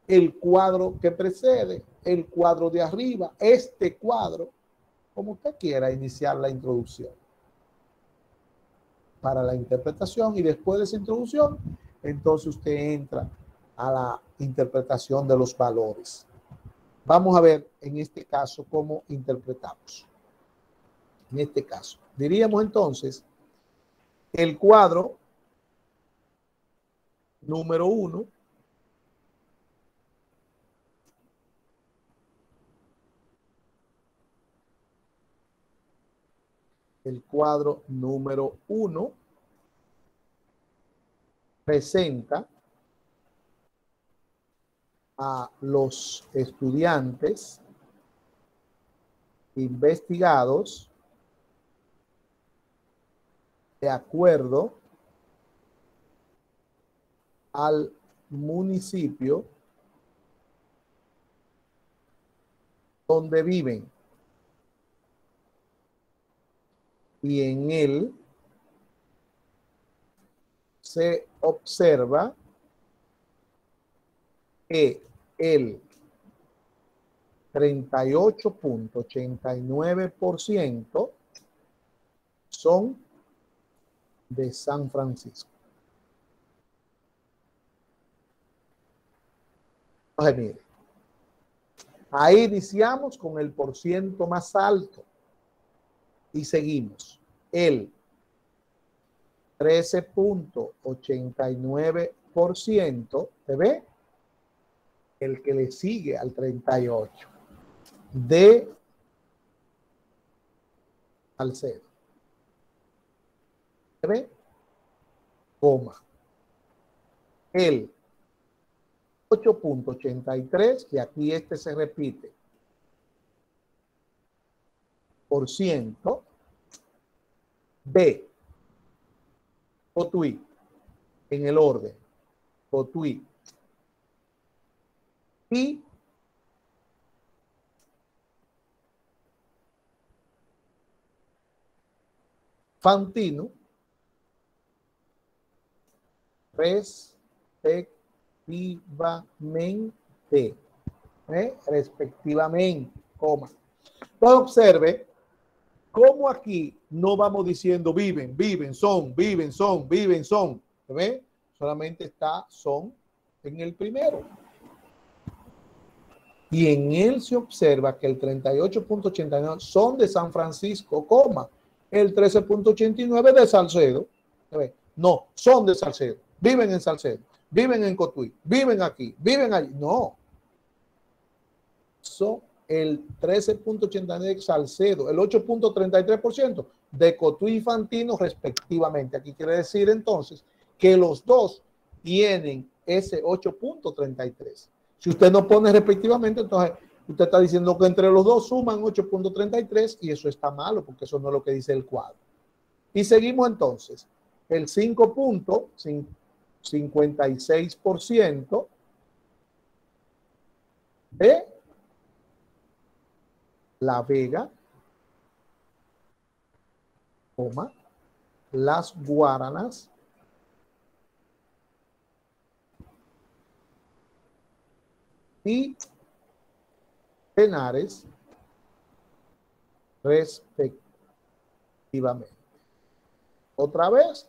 el cuadro que precede, el cuadro de arriba, este cuadro, como usted quiera iniciar la introducción para la interpretación, y después de esa introducción, entonces usted entra a la interpretación de los valores. Vamos a ver en este caso cómo interpretamos. En este caso, diríamos entonces el cuadro número 1 el cuadro número 1 presenta a los estudiantes investigados de acuerdo al municipio donde viven, y en él se observa que el 38.89% son de San Francisco. Entonces, mire, ahí iniciamos con el porciento más alto y seguimos. El 13.89%, ¿te ve? El que le sigue al 38% de Salcedo. ¿Se ve? Coma. El 8.83%, y aquí este se repite, por ciento de Cotuí, en el orden, Cotuí y Fantino, respectivamente, coma. Entonces observe cómo aquí no vamos diciendo viven, viven, son, viven, son, viven, son. ¿Ve? Solamente está son en el primero. Y en él se observa que el 38.89 son de San Francisco, coma, el 13.89 de Salcedo. ¿Ve? No, son de Salcedo, viven en Salcedo, viven en Cotuí, viven aquí, viven allí. No. Son el 13.89 de Salcedo, el 8.33% de Cotuí y Fantino respectivamente. Aquí quiere decir entonces que los dos tienen ese 8.33. Si usted no pone respectivamente, entonces usted está diciendo que entre los dos suman 8.33 y eso está malo porque eso no es lo que dice el cuadro. Y seguimos entonces. El 5.56% de La Vega, coma, Las Guaranas, y Henares, respectivamente. Otra vez,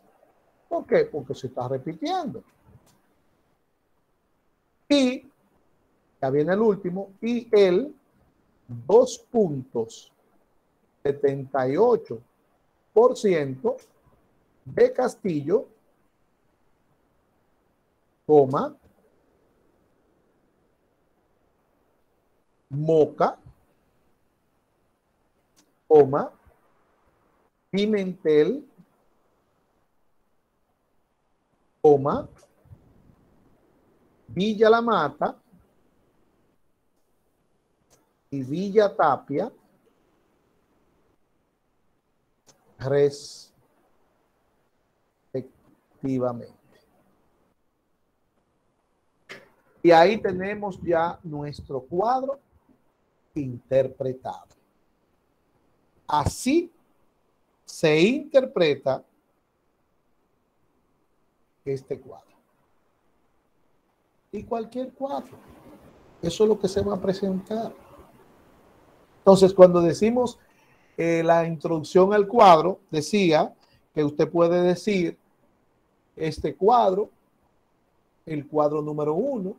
¿por qué? Porque se está repitiendo. Y ya viene el último, y el 2.78% de Castillo, coma, Moca, coma, Pimentel, coma, Villa La Mata y Villa Tapia, respectivamente. Y ahí tenemos ya nuestro cuadro interpretado. Así se interpreta este cuadro. Y cualquier cuadro. Eso es lo que se va a presentar. Entonces, cuando decimos la introducción al cuadro, decía que usted puede decir este cuadro, el cuadro número 1.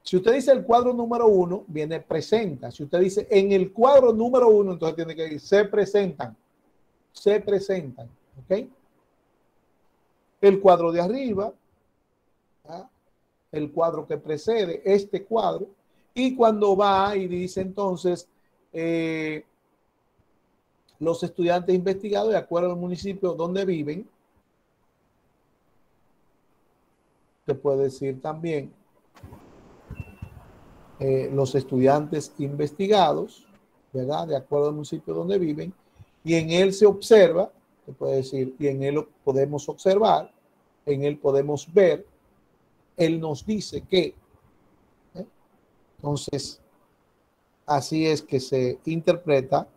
Si usted dice el cuadro número 1, viene presenta. Si usted dice en el cuadro número 1, entonces tiene que decir se presentan. Se presentan. ¿Ok? El cuadro de arriba, ¿ah? El cuadro que precede este cuadro. Y cuando va y dice entonces los estudiantes investigados de acuerdo al municipio donde viven, se puede decir también los estudiantes investigados, ¿verdad? De acuerdo al municipio donde viven, y en él se observa, se puede decir, y en él podemos observar, en él podemos ver, él nos dice que, entonces, así es que se interpreta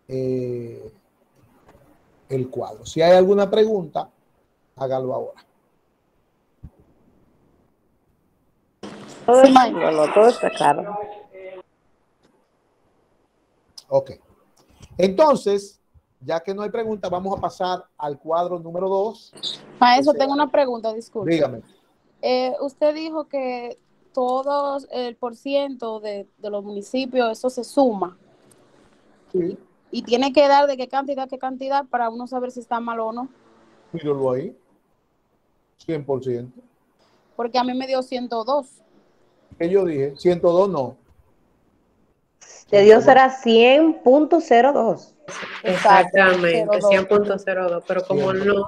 el cuadro. Si hay alguna pregunta, hágalo ahora. Todo Sí, es- May. no, todo está claro. Ok. Entonces, ya que no hay pregunta, vamos a pasar al cuadro número 2. Maestro, tengo una pregunta, disculpe. Dígame. Usted dijo que todo el porciento de los municipios, eso se suma. Sí, Y tiene que dar de qué cantidad para uno saber si está mal o no. míralo ahí. 100%. Porque a mí me dio 102. ¿Qué yo dije? 102 no. De Dios será 100.02. Exactamente, 02. 100.02, pero como 100%. no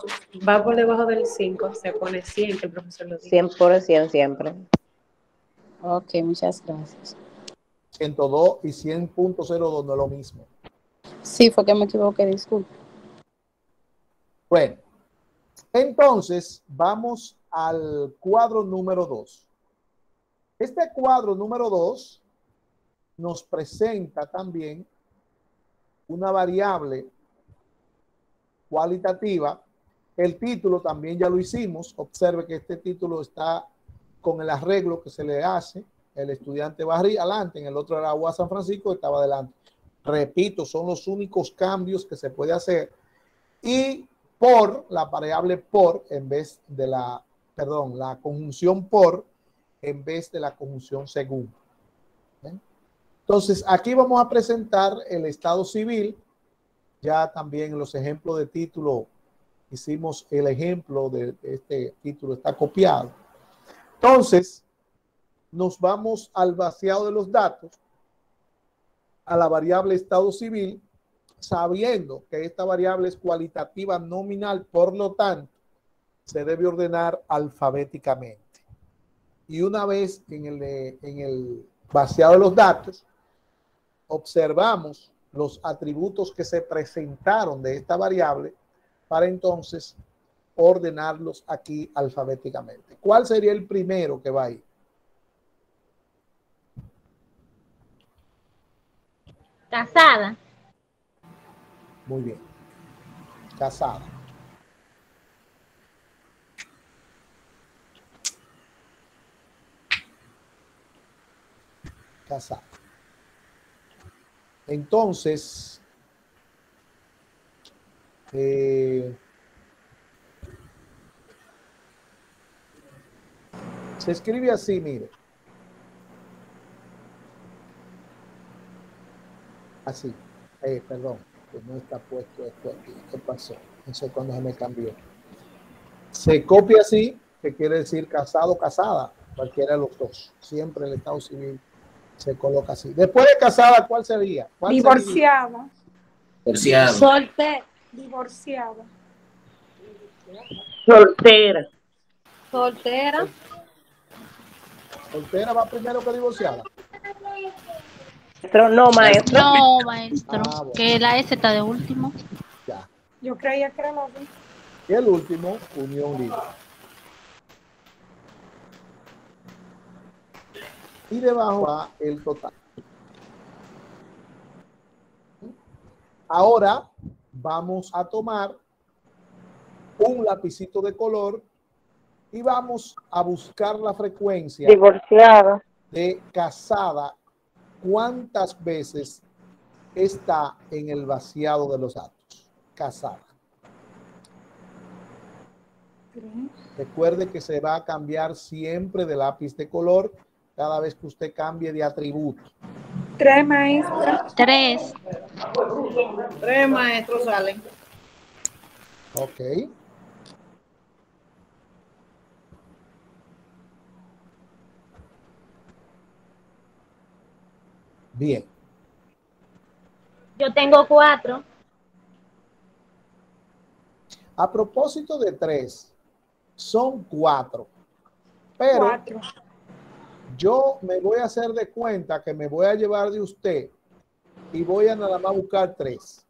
va por debajo del 5, se pone 100, que el profesor lo dice. 100% siempre. Ok, muchas gracias. 102 y 100.02 no es lo mismo. Sí, fue que me equivoqué, disculpe. Bueno, entonces vamos al cuadro número 2. Este cuadro número 2 nos presenta también una variable cualitativa. El título también ya lo hicimos. Observe que este título está con el arreglo que se le hace. El estudiante va adelante, en el otro era UAS San Francisco, estaba adelante. Repito, son los únicos cambios que se puede hacer. Y por, la variable por, en vez de la, perdón, la conjunción por, en vez de la conjunción según. ¿Ven? Entonces, aquí vamos a presentar el estado civil. Ya también en los ejemplos de título hicimos el ejemplo de este título, está copiado. Entonces, nos vamos al vaciado de los datos, a la variable estado civil, sabiendo que esta variable es cualitativa nominal, por lo tanto, se debe ordenar alfabéticamente. Y una vez en el vaciado de los datos, observamos los atributos que se presentaron de esta variable para entonces ordenarlos aquí alfabéticamente. ¿Cuál sería el primero que va ahí? Casada. Muy bien. Casada. Casada. Entonces, se escribe así, mire. Así. Perdón, que no está puesto esto aquí. ¿Qué pasó? No sé cuándo se me cambió. Se copia así, que quiere decir casado o casada, cualquiera de los dos. Siempre el estado civil se coloca así. Después de casada, ¿cuál sería? ¿Cuál Divorciada. Terciado. Divorciada. Soltera. Soltera. sería? ¿Soltera va primero que divorciada? No, maestro. No, maestro, Ah, bueno. que la S está de último. Ya. Yo creía que era la B. Y el último, unión libre. Y debajo va el total. Ahora vamos a tomar un lapicito de color y vamos a buscar la frecuencia Divorciada. de casada. ¿Cuántas veces está en el vaciado de los datos? Casada. Recuerde que se va a cambiar siempre de lápiz de color cada vez que usted cambie de atributo. 3, maestra. 3. 3 maestros salen. Ok. Bien. Yo tengo 4. A propósito de 3, son 4. Pero 4. yo me voy a hacer de cuenta que me voy a llevar de usted y voy a nada más buscar 3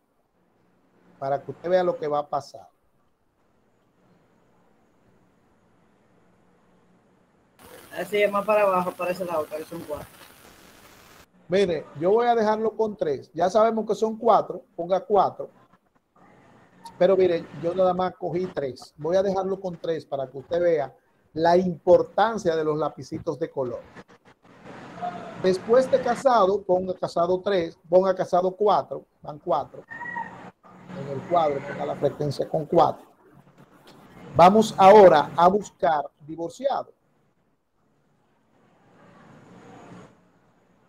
para que usted vea lo que va a pasar. Así es más para abajo, parece la otra, que son 4. Mire, yo voy a dejarlo con 3. Ya sabemos que son 4, ponga 4. Pero mire, yo nada más cogí 3. Voy a dejarlo con 3 para que usted vea la importancia de los lapicitos de color. Después de casado, ponga casado 3, ponga casado 4, van 4. En el cuadro ponga la frecuencia con 4. Vamos ahora a buscar divorciado.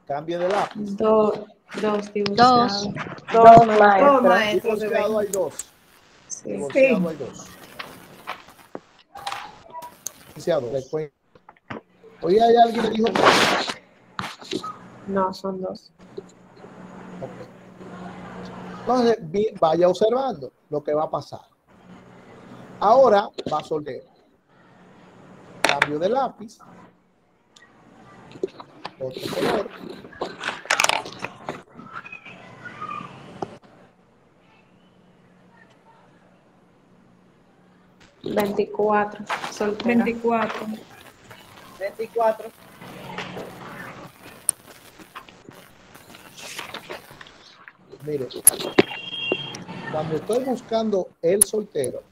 Cambie de lápiz. Dos divorciados. Dos maestros. Divorciado hay 2. Sí. Divorciado hay 2. Divorciado, frecuencia. Hoy hay alguien que dijo No, son 2. okay. Entonces, vaya observando lo que va a pasar. Ahora va soltero. Cambio de lápiz. Otro color. $24. Soltera. 24. 24. Mire, cuando estoy buscando el soltero,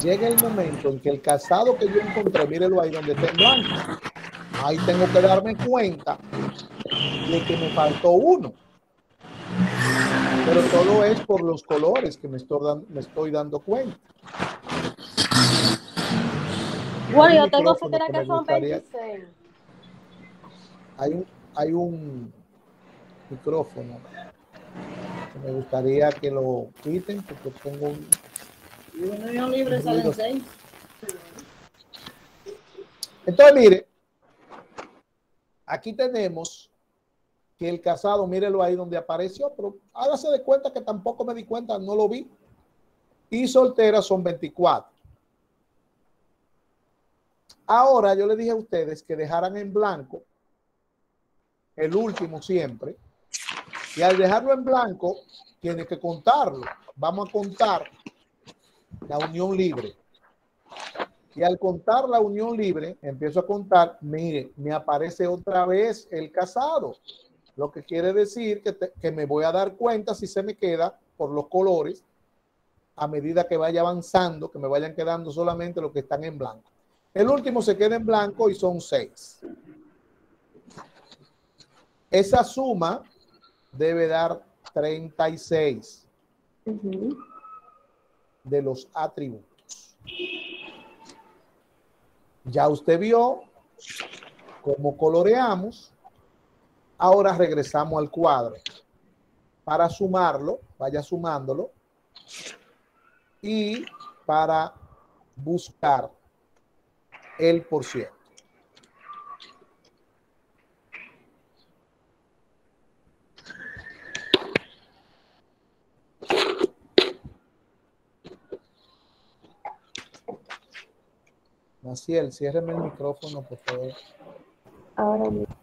llega el momento en que el casado que yo encontré, mírelo ahí donde está en blanco. Ahí tengo que darme cuenta de que me faltó uno. Pero todo es por los colores que me estoy dando cuenta. Bueno, yo tengo soltera que son 26. Hay un micrófono que me gustaría que lo quiten porque tengo un... Y una unión libre salen 6. Entonces, mire, aquí tenemos que el casado, mírelo ahí donde apareció, pero hágase de cuenta que tampoco me di cuenta, no lo vi. Y solteras son 24. Ahora yo le dije a ustedes que dejaran en blanco el último siempre. Y al dejarlo en blanco, tiene que contarlo. Vamos a contar la unión libre. Y al contar la unión libre, empiezo a contar, mire, me aparece otra vez el casado. Lo que quiere decir que me voy a dar cuenta si se me queda por los colores a medida que vaya avanzando, que me vayan quedando solamente los que están en blanco. El último se queda en blanco y son 6. Esa suma debe dar 36 de los atributos. Ya usted vio cómo coloreamos. Ahora regresamos al cuadro. Para sumarlo, vaya sumándolo. Y para buscar el %. Maciel, ciérreme el micrófono, por favor. Ahora mismo.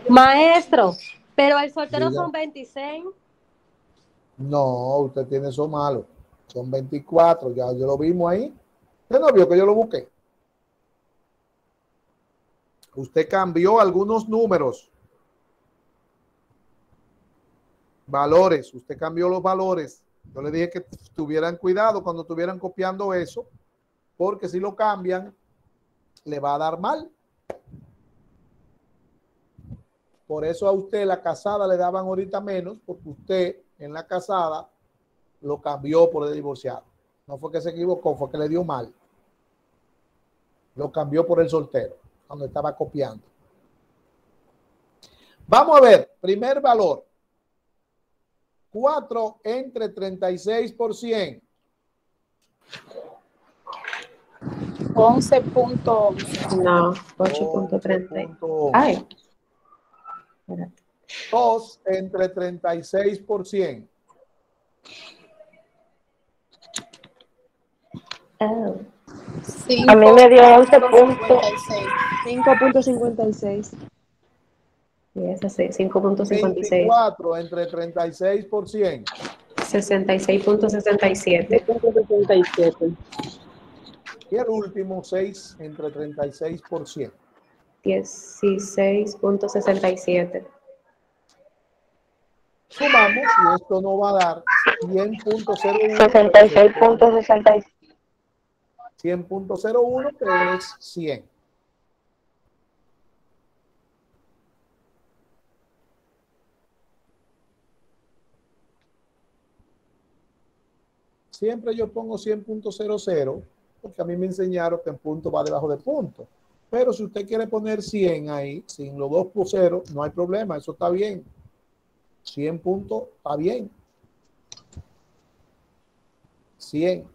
Maestro, pero el soltero Diga. son 26. No, usted tiene eso malo. Son 24, ya lo vimos ahí. Usted no vio que yo lo busqué. Usted cambió algunos números. Valores, usted cambió los valores. Yo le dije que tuvieran cuidado cuando estuvieran copiando eso, porque si lo cambian, le va a dar mal. Por eso a usted la casada le daban ahorita menos, porque usted en la casada lo cambió por el divorciado. No fue que se equivocó, fue que le dio mal. Lo cambió por el soltero, cuando estaba copiando. Vamos a ver, primer valor. 4 entre 36%. 11.11. No, 8.30. Ay. 2 entre 36%. Oh. A mí me dio 5.56. Y es así, 5.56. 24 entre 36%. 66.67. Y el último 6 entre 36%. 16.67. Sumamos y esto nos va a dar 100.01. 66.66. 100.01 que es 100. siempre yo pongo 100.00 porque a mí me enseñaron que en punto va debajo de punto. Pero si usted quiere poner 100 ahí, sin los 2 por 0, no hay problema, eso está bien. 100 puntos está bien. 100.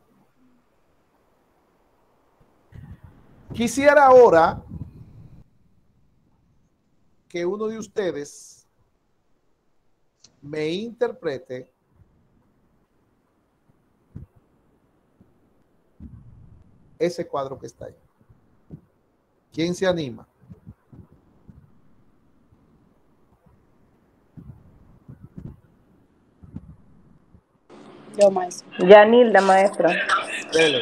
Quisiera ahora que uno de ustedes me interprete ese cuadro que está ahí. ¿Quién se anima? Yo, maestro. Yanilda, maestra. Dele.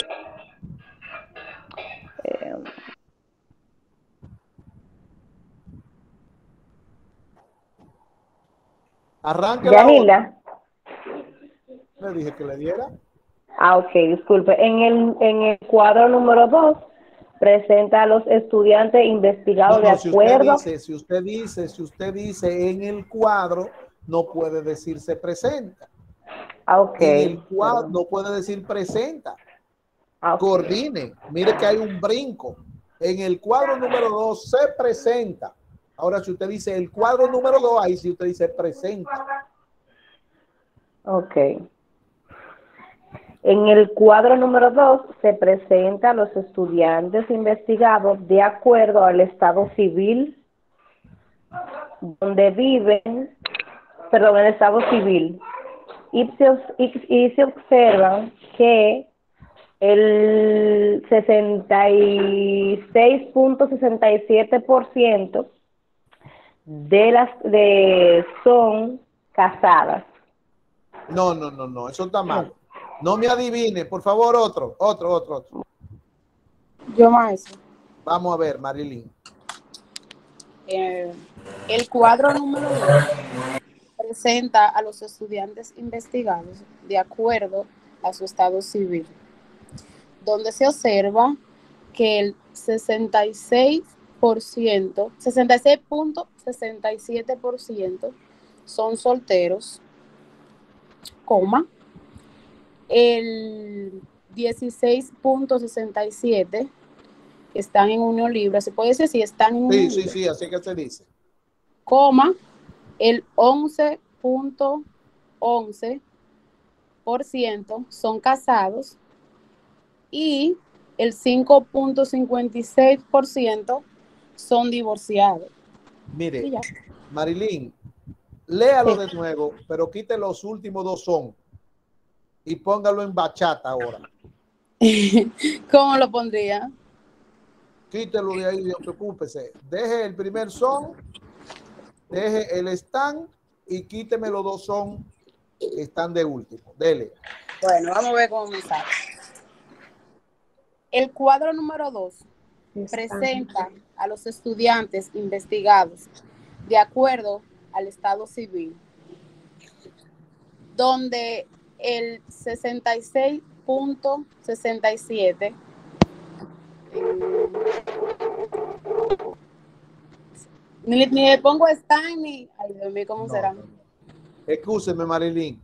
Arranque la Yanilda. Le dije que le diera. Ah, ok, disculpe. En el cuadro número 2 presenta a los estudiantes investigados de acuerdo. Si usted dice en el cuadro, no puede decir se presenta. Ah, ok. En el cuadro no puede decir presenta. Ah, okay. Coordine. Mire que hay un brinco. En el cuadro número 2 se presenta. Ahora, si usted dice el cuadro número 2, ahí sí usted dice presenta. Ok. En el cuadro número 2 se presenta a los estudiantes investigados de acuerdo al estado civil donde viven, perdón, el estado civil. Y se observan que el 66.67% son casadas. No, eso está mal. No me adivine, por favor, otro. Yo, maestro. Vamos a ver, Marilyn. El cuadro número 2 presenta a los estudiantes investigados de acuerdo a su estado civil, donde se observa que el 66.67% son solteros, coma, el 16.67 están en unión libre, se puede decir si están en unión libre. Sí, así que se dice. Coma, el 11.11% son casados y el 5.56% son divorciados. Mire, Marilyn, léalo de nuevo, pero quite los últimos 2 son y póngalo en bachata ahora. ¿Cómo lo pondría? Quítelo de ahí, no preocúpese. Deje el primer son, deje el están y quíteme los 2 son que están de último. Dele. Bueno, vamos a ver cómo me sale. El cuadro número 2 presenta a los estudiantes investigados de acuerdo al estado civil, donde el 66.67 ni le pongo están ni... Ay, Dios mío, ¿cómo será? Excúseme, Marilyn.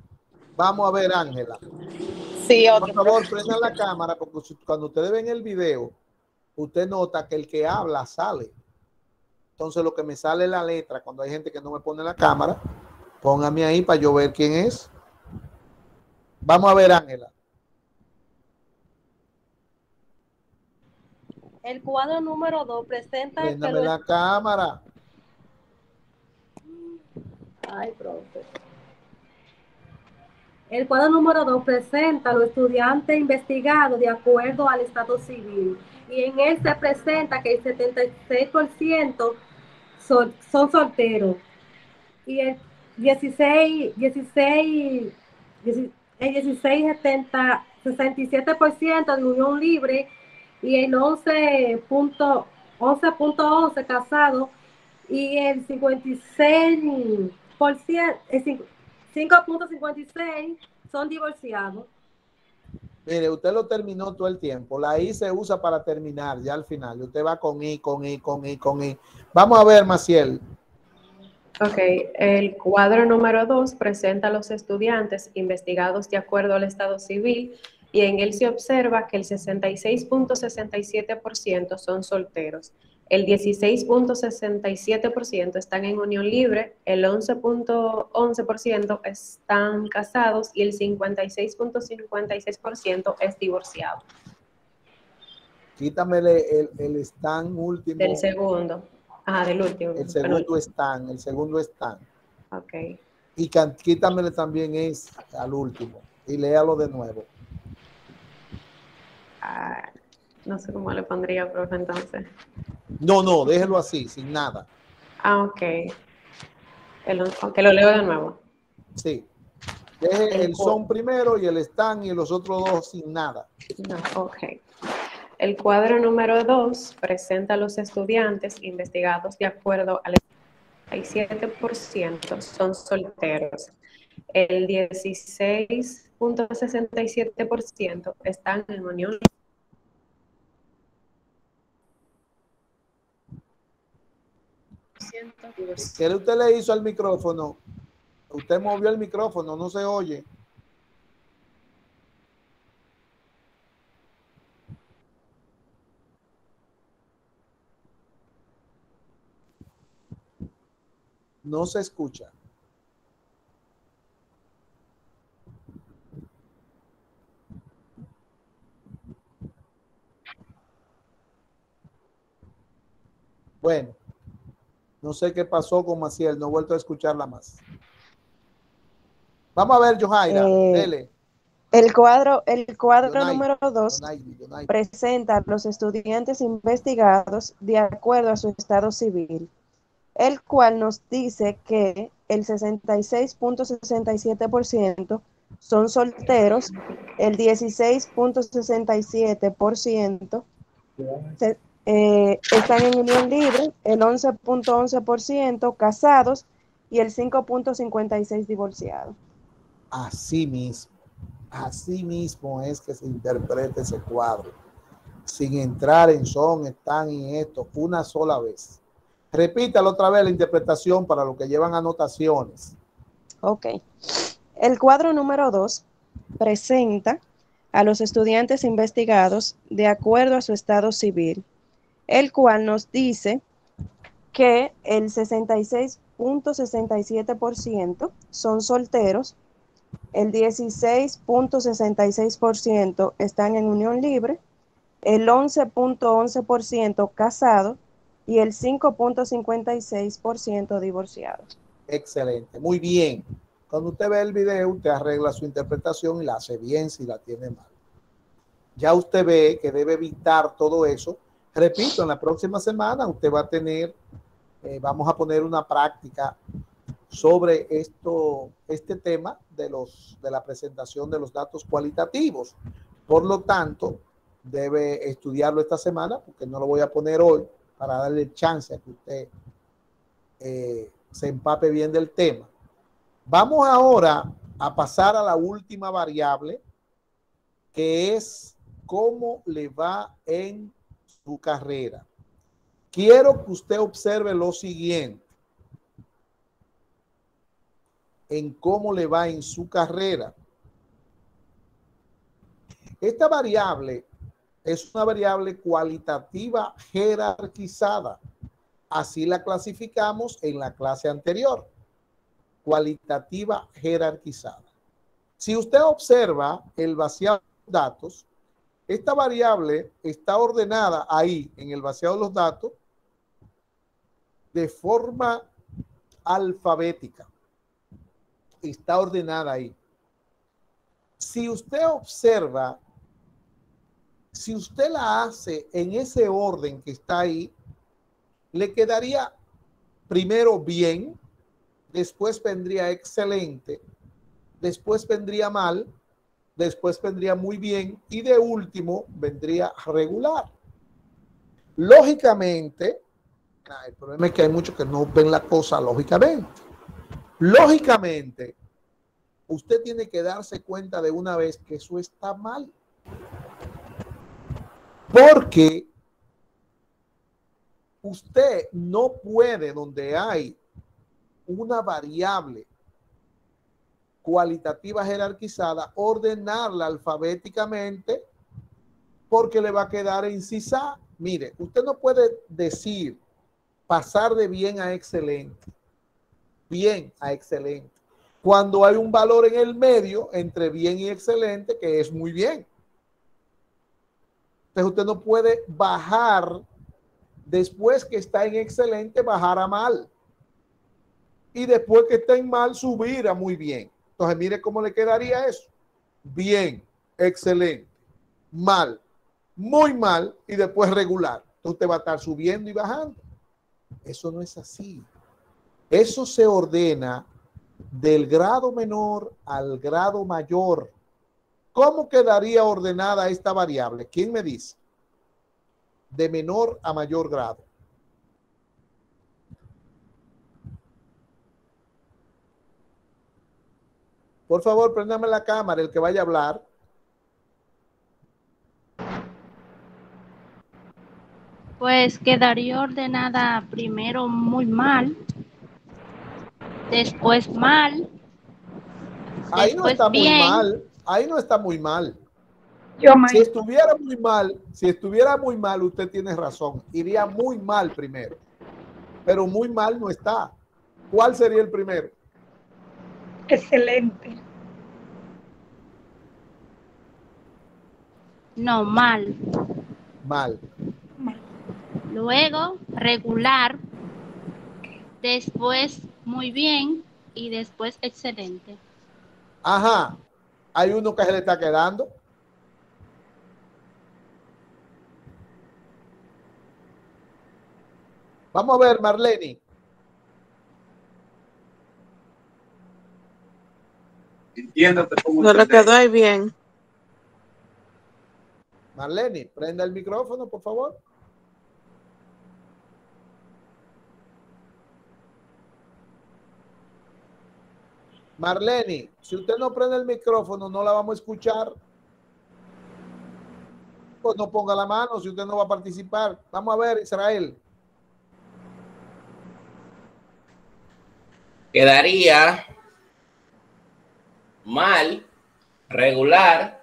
Vamos a ver, Ángela. Sí, por favor, prendan la cámara, porque cuando ustedes ven el video, usted nota que el que habla sale. Entonces, lo que me sale es la letra. Cuando hay gente que no me pone la cámara, póngame ahí para yo ver quién es. Vamos a ver, Ángela. El cuadro número 2 presenta... Préndame la cámara. Ay, profe. El cuadro número 2 presenta a los estudiantes investigados de acuerdo al estado civil. Y en él se presenta que el 76% son solteros. Y el 67% de unión libre y el 11.11 casados y el 5.56 son divorciados. Mire, usted lo terminó todo el tiempo. La I se usa para terminar ya al final. Usted va con I. Vamos a ver, Maciel. Ok, el cuadro número 2 presenta a los estudiantes investigados de acuerdo al estado civil y en él se observa que el 66.67% son solteros, el 16.67% están en unión libre, el 11.11% están casados y el 56.56% es divorciado. Quítamele el stand último. Del segundo. Ajá, del último. El segundo stand, Ok. Y quítamele también es al último y léalo de nuevo. No sé cómo le pondría, profe, entonces. No, déjelo así, sin nada. Ok. Que lo leo de nuevo. Sí. Deje el son primero y el stand y los otros dos sin nada. No, ok. El cuadro número 2 presenta a los estudiantes investigados de acuerdo al 67% son solteros. El 16.67% están en unión. ¿Qué usted le hizo al micrófono? Usted movió el micrófono, no se oye. No se escucha. Bueno, no sé qué pasó con Maciel, no he vuelto a escucharla más. Vamos a ver, Johaira, dele. El cuadro Yonaidi, número 2 presenta a los estudiantes investigados de acuerdo a su estado civil, el cual nos dice que el 66.67% son solteros, el 16.67% están en unión libre, el 11.11% casados y el 5.56% divorciados. Así mismo es que se interpreta ese cuadro, sin entrar en son, están y esto, una sola vez. Repítalo otra vez la interpretación para los que llevan anotaciones. Ok. El cuadro número 2 presenta a los estudiantes investigados de acuerdo a su estado civil, el cual nos dice que el 66.67% son solteros, el 16.66% están en unión libre, el 11.11% casado y el 5.56% divorciados. Excelente, muy bien. Cuando usted ve el video, usted arregla su interpretación y la hace bien si la tiene mal. Ya usted ve que debe evitar todo eso. Repito, en la próxima semana usted va a tener, vamos a poner una práctica sobre este tema de la presentación de los datos cualitativos. Por lo tanto, debe estudiarlo esta semana porque no lo voy a poner hoy para darle chance a que usted se empape bien del tema. Vamos ahora a pasar a la última variable, que es cómo le va en su carrera. Quiero que usted observe lo siguiente. En cómo le va en su carrera. Esta variable es una variable cualitativa jerarquizada. Así la clasificamos en la clase anterior. Cualitativa jerarquizada. Si usted observa el vaciado de datos, esta variable está ordenada ahí en el vaciado de los datos de forma alfabética. Está ordenada ahí. Si usted observa, si usted la hace en ese orden que está ahí, le quedaría primero bien, después vendría excelente, después vendría mal, después vendría muy bien y de último vendría regular. Lógicamente, el problema es que hay muchos que no ven la cosa lógicamente. Lógicamente, usted tiene que darse cuenta de una vez que eso está mal. Porque usted no puede, donde hay una variable cualitativa jerarquizada, ordenarla alfabéticamente porque le va a quedar incisada. Mire, usted no puede decir pasar de bien a excelente, cuando hay un valor en el medio entre bien y excelente que es muy bien. Entonces usted no puede bajar después que está en excelente, bajar a mal. Y después que está en mal, subir a muy bien. Entonces mire cómo le quedaría eso. Bien, excelente, mal, muy mal y después regular. Entonces usted va a estar subiendo y bajando. Eso no es así. Eso se ordena del grado menor al grado mayor. ¿Cómo quedaría ordenada esta variable? ¿Quién me dice? De menor a mayor grado. Por favor, préndame la cámara, el que vaya a hablar. Pues quedaría ordenada primero muy mal, después mal, Ahí no después está muy bien. mal. Ahí no está muy mal. Yo, Si estuviera muy mal, usted tiene razón. Iría muy mal primero. Pero muy mal no está. ¿Cuál sería el primero? excelente. No, mal. Mal. Luego, regular. Después, muy bien. Y después, excelente. Ajá. Hay uno que se le está quedando. Vamos a ver, Marlene. No le quedó ahí bien. Marlene, prenda el micrófono, por favor. Marlene, si usted no prende el micrófono, no la vamos a escuchar. Pues no ponga la mano si usted no va a participar. Vamos a ver, Israel. Quedaría mal, regular,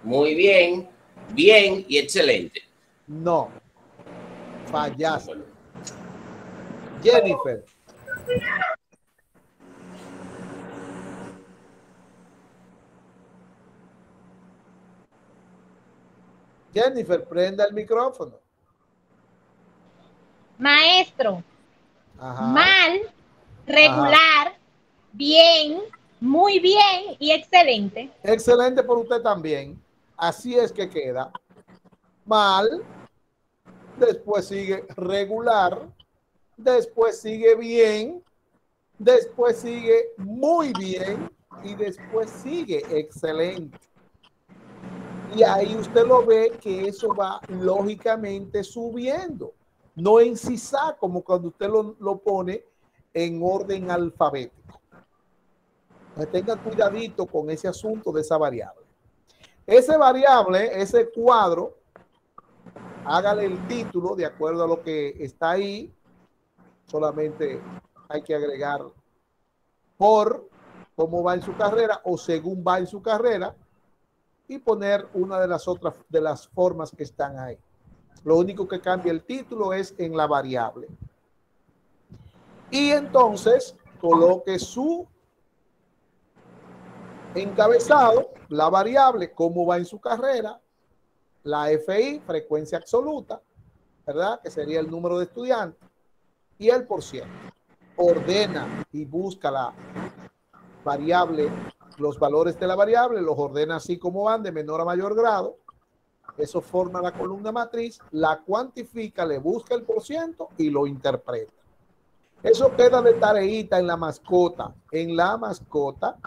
muy bien, bien y excelente. No. Fallaste. Jennifer. Jennifer, prenda el micrófono. Maestro, Ajá. mal, regular, bien, muy bien y excelente. Excelente por usted también. Así es que queda. Mal, después sigue regular, después sigue bien, después sigue muy bien y después sigue excelente. Y ahí usted lo ve que eso va lógicamente subiendo. No en zigzag como cuando usted lo pone en orden alfabético. Entonces tenga cuidadito con ese asunto de esa variable. Ese variable, ese cuadro, hágale el título de acuerdo a lo que está ahí. Solamente hay que agregar por cómo va en su carrera o según va en su carrera y poner una de las otras de las formas que están ahí. Lo único que cambia el título es en la variable. Y entonces coloque su encabezado, la variable, cómo va en su carrera, la FI, frecuencia absoluta, ¿verdad? Que sería el número de estudiantes, y el %. Ordena y busca la variable, los valores de la variable, los ordena así como van, de menor a mayor grado. Eso forma la columna matriz, la cuantifica, le busca el % y lo interpreta. Eso queda de tareita en la mascota. En la mascota,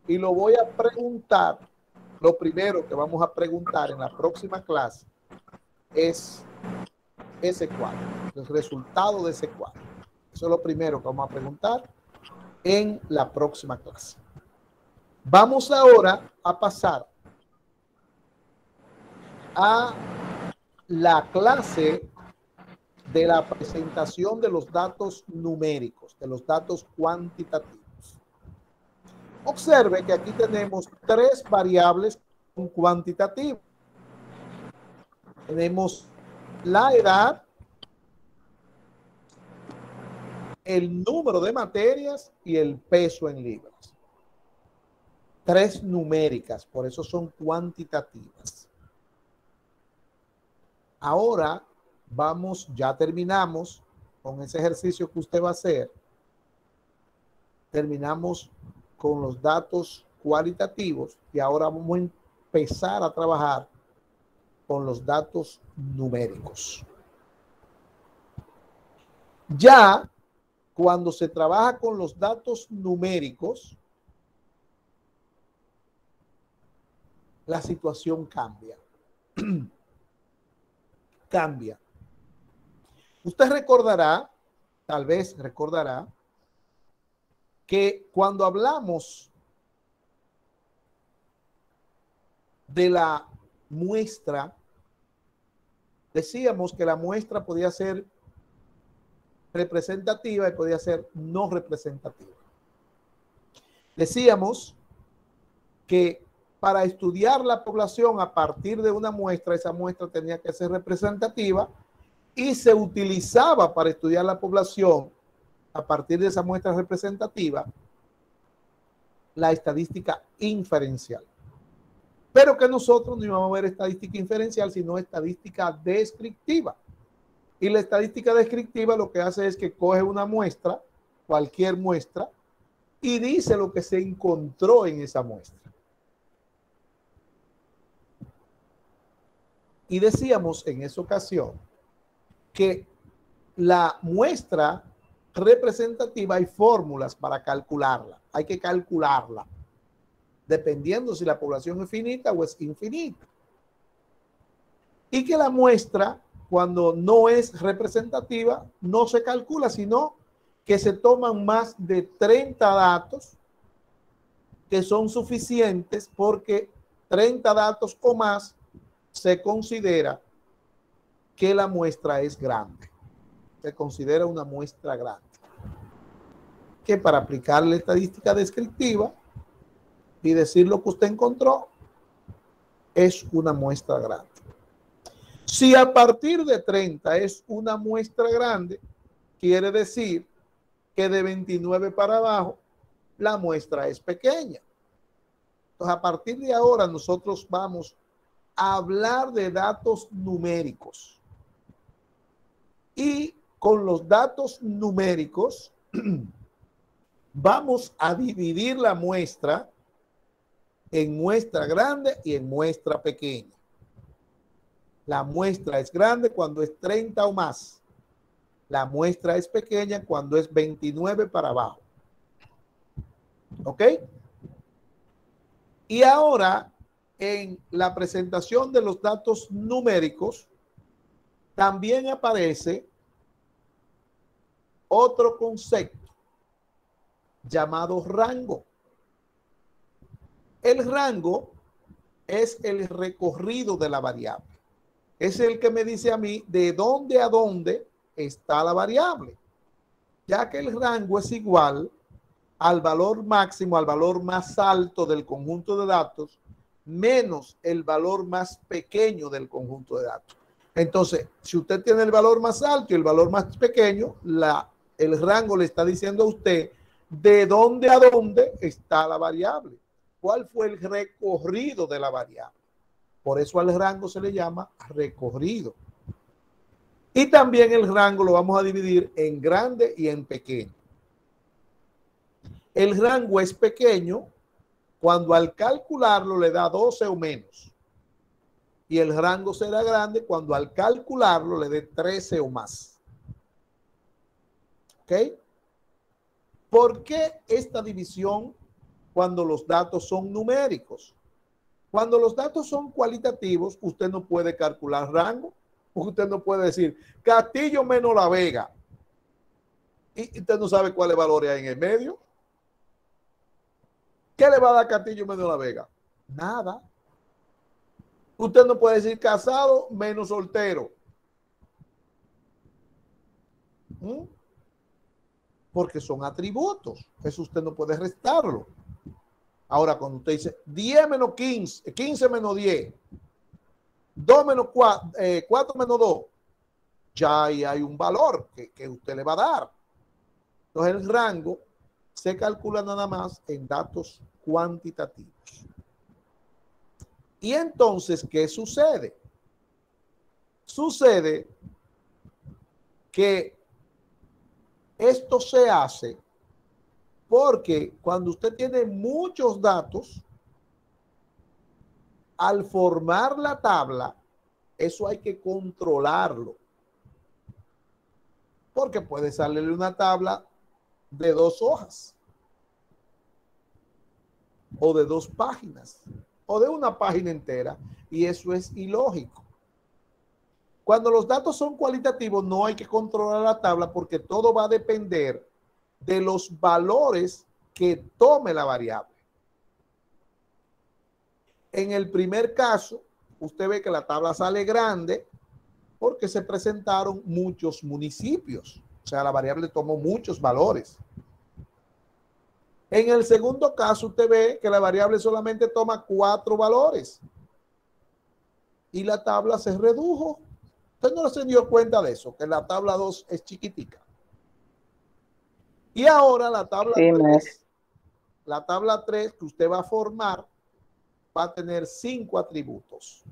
y lo voy a preguntar, lo primero que vamos a preguntar en la próxima clase es ese cuadro, el resultado de ese cuadro. Eso es lo primero que vamos a preguntar en la próxima clase. Vamos ahora a pasar a la clase de la presentación de los datos numéricos, de los datos cuantitativos. Observe que aquí tenemos tres variables cuantitativas. Tenemos la edad, el número de materias y el peso en libras. Tres numéricas, por eso son cuantitativas. Ahora vamos, ya terminamos con ese ejercicio que usted va a hacer. Terminamos con los datos cualitativos y ahora vamos a empezar a trabajar con los datos numéricos. Ya cuando se trabaja con los datos numéricos, la situación cambia. Cambia. Usted recordará, tal vez recordará, que cuando hablamos de la muestra, decíamos que la muestra podía ser representativa y podía ser no representativa. Decíamos que para estudiar la población a partir de una muestra, esa muestra tenía que ser representativa y se utilizaba para estudiar la población a partir de esa muestra representativa la estadística inferencial. Pero que nosotros no íbamos a ver estadística inferencial, sino estadística descriptiva. Y la estadística descriptiva lo que hace es que coge una muestra, cualquier muestra, y dice lo que se encontró en esa muestra. Y decíamos en esa ocasión que la muestra representativa hay fórmulas para calcularla. Hay que calcularla, dependiendo si la población es finita o es infinita. Y que la muestra, cuando no es representativa, no se calcula, sino que se toman más de 30 datos que son suficientes, porque 30 datos o más se considera que la muestra es grande. Se considera una muestra grande. Que para aplicar la estadística descriptiva y decir lo que usted encontró, es una muestra grande. Si a partir de 30 es una muestra grande, quiere decir que de 29 para abajo la muestra es pequeña. Entonces, a partir de ahora nosotros vamos a hablar de datos numéricos. Y con los datos numéricos vamos a dividir la muestra en muestra grande y en muestra pequeña. La muestra es grande cuando es 30 o más. La muestra es pequeña cuando es 29 para abajo. ¿Ok? Y ahora, en la presentación de los datos numéricos, también aparece otro concepto llamado rango. El rango es el recorrido de la variable. Es el que me dice a mí de dónde a dónde está la variable, ya que el rango es igual al valor máximo, al valor más alto del conjunto de datos, menos el valor más pequeño del conjunto de datos. Entonces, si usted tiene el valor más alto y el valor más pequeño, el rango le está diciendo a usted de dónde a dónde está la variable. ¿Cuál fue el recorrido de la variable? Por eso al rango se le llama recorrido. Y también el rango lo vamos a dividir en grande y en pequeño. El rango es pequeño cuando al calcularlo le da 12 o menos. Y el rango será grande cuando al calcularlo le dé 13 o más. ¿Ok? ¿Por qué esta división cuando los datos son numéricos? Cuando los datos son cualitativos, usted no puede calcular rango. Usted no puede decir Castillo menos La Vega. Y usted no sabe cuáles valores hay en el medio. ¿Qué le va a dar Castillo menos La Vega? Nada. Usted no puede decir casado menos soltero. ¿Mm? Porque son atributos. Eso usted no puede restarlo. Ahora, cuando usted dice 10 menos 15, 15 menos 10, 2 menos 4, 4 menos 2, ya ahí hay un valor que usted le va a dar. Entonces, el rango se calcula nada más en datos cuantitativos. Y entonces, ¿qué sucede? Sucede que esto se hace porque cuando usted tiene muchos datos, al formar la tabla, eso hay que controlarlo. Porque puede salirle una tabla de 2 hojas, o de 2 páginas, o de una página entera, y eso es ilógico. Cuando los datos son cualitativos, no hay que controlar la tabla porque todo va a depender de los valores que tome la variable. En el primer caso, usted ve que la tabla sale grande porque se presentaron muchos municipios. O sea, la variable tomó muchos valores. En el segundo caso, usted ve que la variable solamente toma 4 valores. Y la tabla se redujo. Usted no se dio cuenta de eso, que la tabla 2 es chiquitica. Y ahora la tabla 3, la tabla 3 que usted va a formar, va a tener 5 atributos.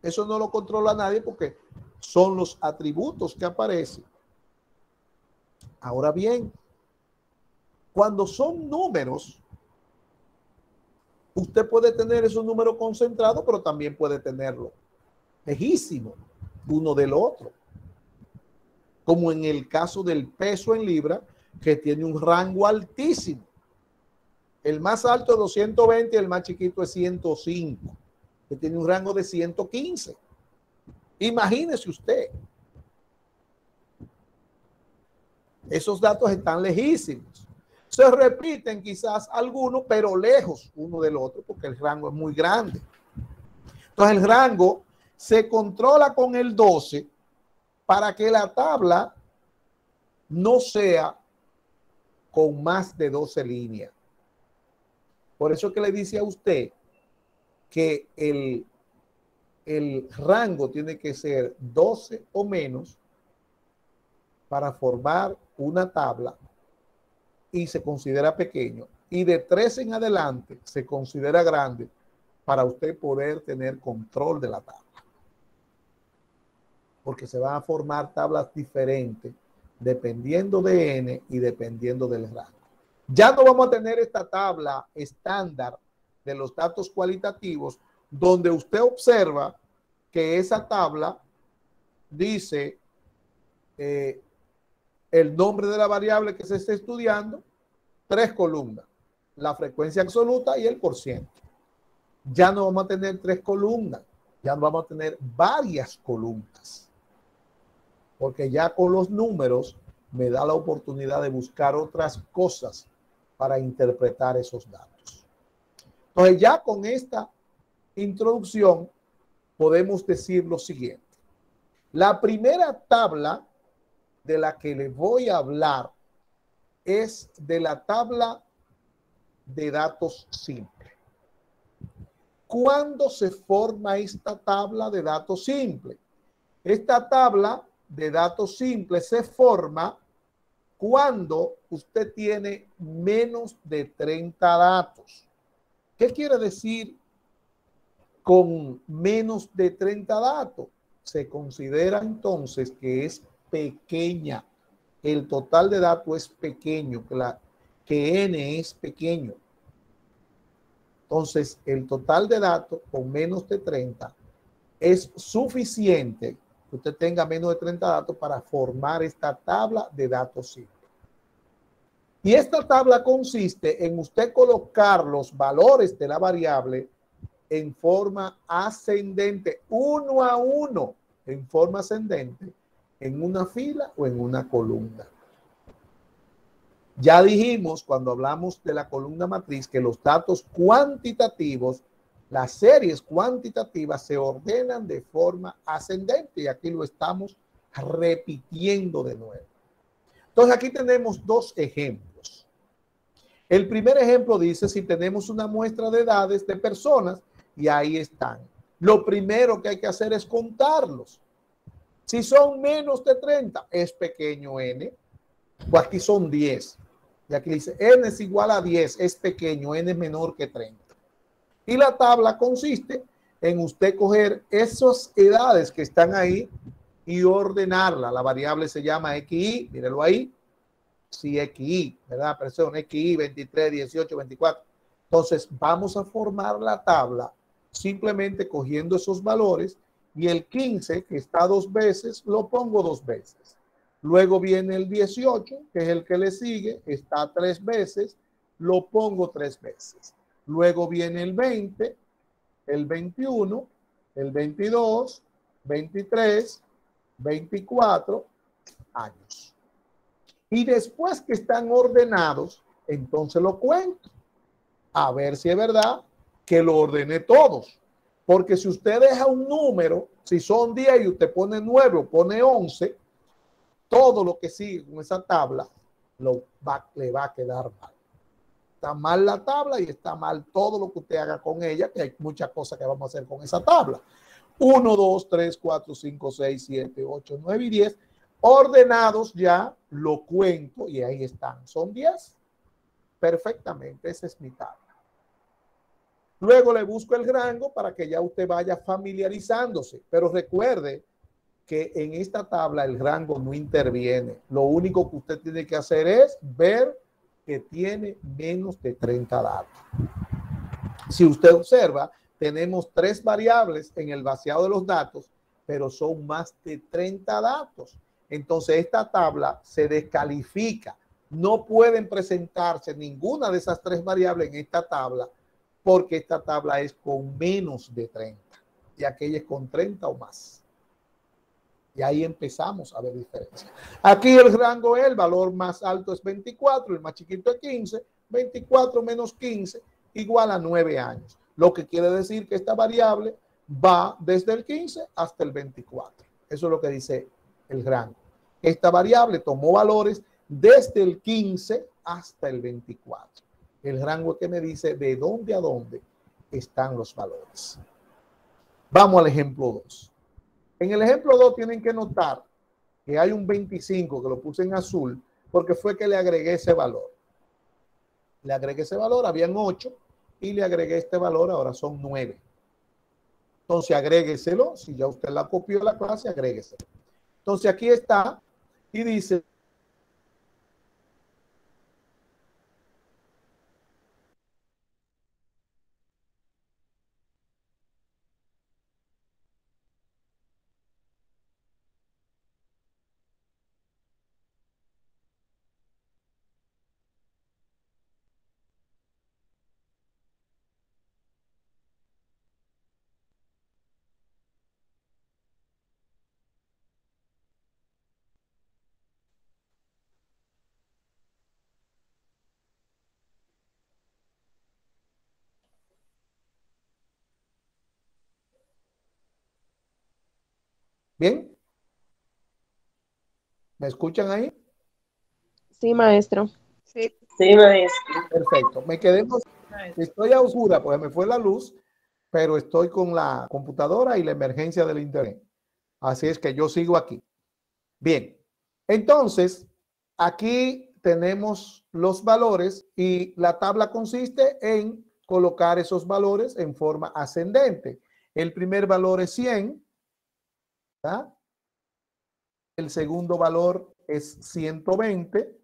Eso no lo controla nadie porque son los atributos que aparecen. Ahora bien, cuando son números, usted puede tener esos números concentrados, pero también puede tenerlo lejísimo uno del otro. Como en el caso del peso en libra, que tiene un rango altísimo. El más alto es 220 y el más chiquito es 105, que tiene un rango de 115. Imagínese usted. Esos datos están lejísimos. Se repiten quizás algunos, pero lejos uno del otro, porque el rango es muy grande. Entonces el rango se controla con el 12 para que la tabla no sea con más de 12 líneas. Por eso que le dice a usted que el rango tiene que ser 12 o menos para formar una tabla y se considera pequeño. Y de 13 en adelante se considera grande para usted poder tener control de la tabla. Porque se van a formar tablas diferentes dependiendo de n y dependiendo del rango. Ya no vamos a tener esta tabla estándar de los datos cualitativos donde usted observa que esa tabla dice el nombre de la variable que se está estudiando, 3 columnas, la frecuencia absoluta y el porciento. Ya no vamos a tener 3 columnas, ya vamos a tener varias columnas. Porque ya con los números me da la oportunidad de buscar otras cosas para interpretar esos datos. Entonces ya con esta introducción podemos decir lo siguiente. La primera tabla de la que le voy a hablar es de la tabla de datos simples. ¿Cuándo se forma esta tabla de datos simples? Esta tabla de datos simples se forma cuando usted tiene menos de 30 datos. ¿Qué quiere decir con menos de 30 datos? Se considera entonces que es pequeña. El total de datos es pequeño, que n es pequeño. Entonces, el total de datos con menos de 30 es suficiente que usted tenga menos de 30 datos para formar esta tabla de datos simples. Y esta tabla consiste en usted colocar los valores de la variable en forma ascendente, uno a uno, en forma ascendente, en una fila o en una columna. Ya dijimos cuando hablamos de la columna matriz que los datos cuantitativos, las series cuantitativas se ordenan de forma ascendente y aquí lo estamos repitiendo de nuevo. Entonces aquí tenemos dos ejemplos. El primer ejemplo dice si tenemos una muestra de edades de personas y ahí están. Lo primero que hay que hacer es contarlos. Si son menos de 30, es pequeño n. Pues aquí son 10. Y aquí dice n es igual a 10, es pequeño, n es menor que 30. Y la tabla consiste en usted coger esas edades que están ahí y ordenarla. La variable se llama XI, míralo ahí. Sí, XI, ¿verdad? Presión XI, 23, 18, 24. Entonces, vamos a formar la tabla simplemente cogiendo esos valores y el 15, que está 2 veces, lo pongo 2 veces. Luego viene el 18, que es el que le sigue, está 3 veces, lo pongo 3 veces. Luego viene el 20, el 21, el 22, 23, 24 años. Y después que están ordenados, entonces lo cuento. A ver si es verdad que lo ordené todos. Porque si usted deja un número, si son 10 y usted pone 9 o pone 11, todo lo que sigue con esa tabla le va a quedar mal. Está mal la tabla y está mal todo lo que usted haga con ella, que hay muchas cosas que vamos a hacer con esa tabla. 1, 2, 3, 4, 5, 6, 7, 8, 9 y 10. Ordenados ya, lo cuento y ahí están. Son 10. Perfectamente, esa es mi tabla. Luego le busco el rango para que ya usted vaya familiarizándose. Pero recuerde que en esta tabla el rango no interviene. Lo único que usted tiene que hacer es ver que tiene menos de 30 datos. Si usted observa, tenemos 3 variables en el vaciado de los datos, pero son más de 30 datos. Entonces esta tabla se descalifica. No pueden presentarse ninguna de esas 3 variables en esta tabla porque esta tabla es con menos de 30 y aquella es con 30 o más. Y ahí empezamos a ver diferencia. Aquí el rango es, el valor más alto es 24, el más chiquito es 15, 24 menos 15 igual a 9 años. Lo que quiere decir que esta variable va desde el 15 hasta el 24. Eso es lo que dice el rango. Esta variable tomó valores desde el 15 hasta el 24. El rango que me dice de dónde a dónde están los valores. Vamos al ejemplo 2. En el ejemplo 2 tienen que notar que hay un 25 que lo puse en azul porque fue que le agregué ese valor. Le agregué ese valor, habían 8 y le agregué este valor, ahora son 9. Entonces agrégueselo, si ya usted la copió de la clase, agrégueselo. Entonces aquí está y dice ¿bien? ¿Me escuchan ahí? Sí, maestro. Sí, maestro. Perfecto. Me quedé, estoy a oscura porque me fue la luz, pero estoy con la computadora y la emergencia del internet. Así es que yo sigo aquí. Bien. Entonces, aquí tenemos los valores y la tabla consiste en colocar esos valores en forma ascendente. El primer valor es 100. ¿verdad? El segundo valor es 120.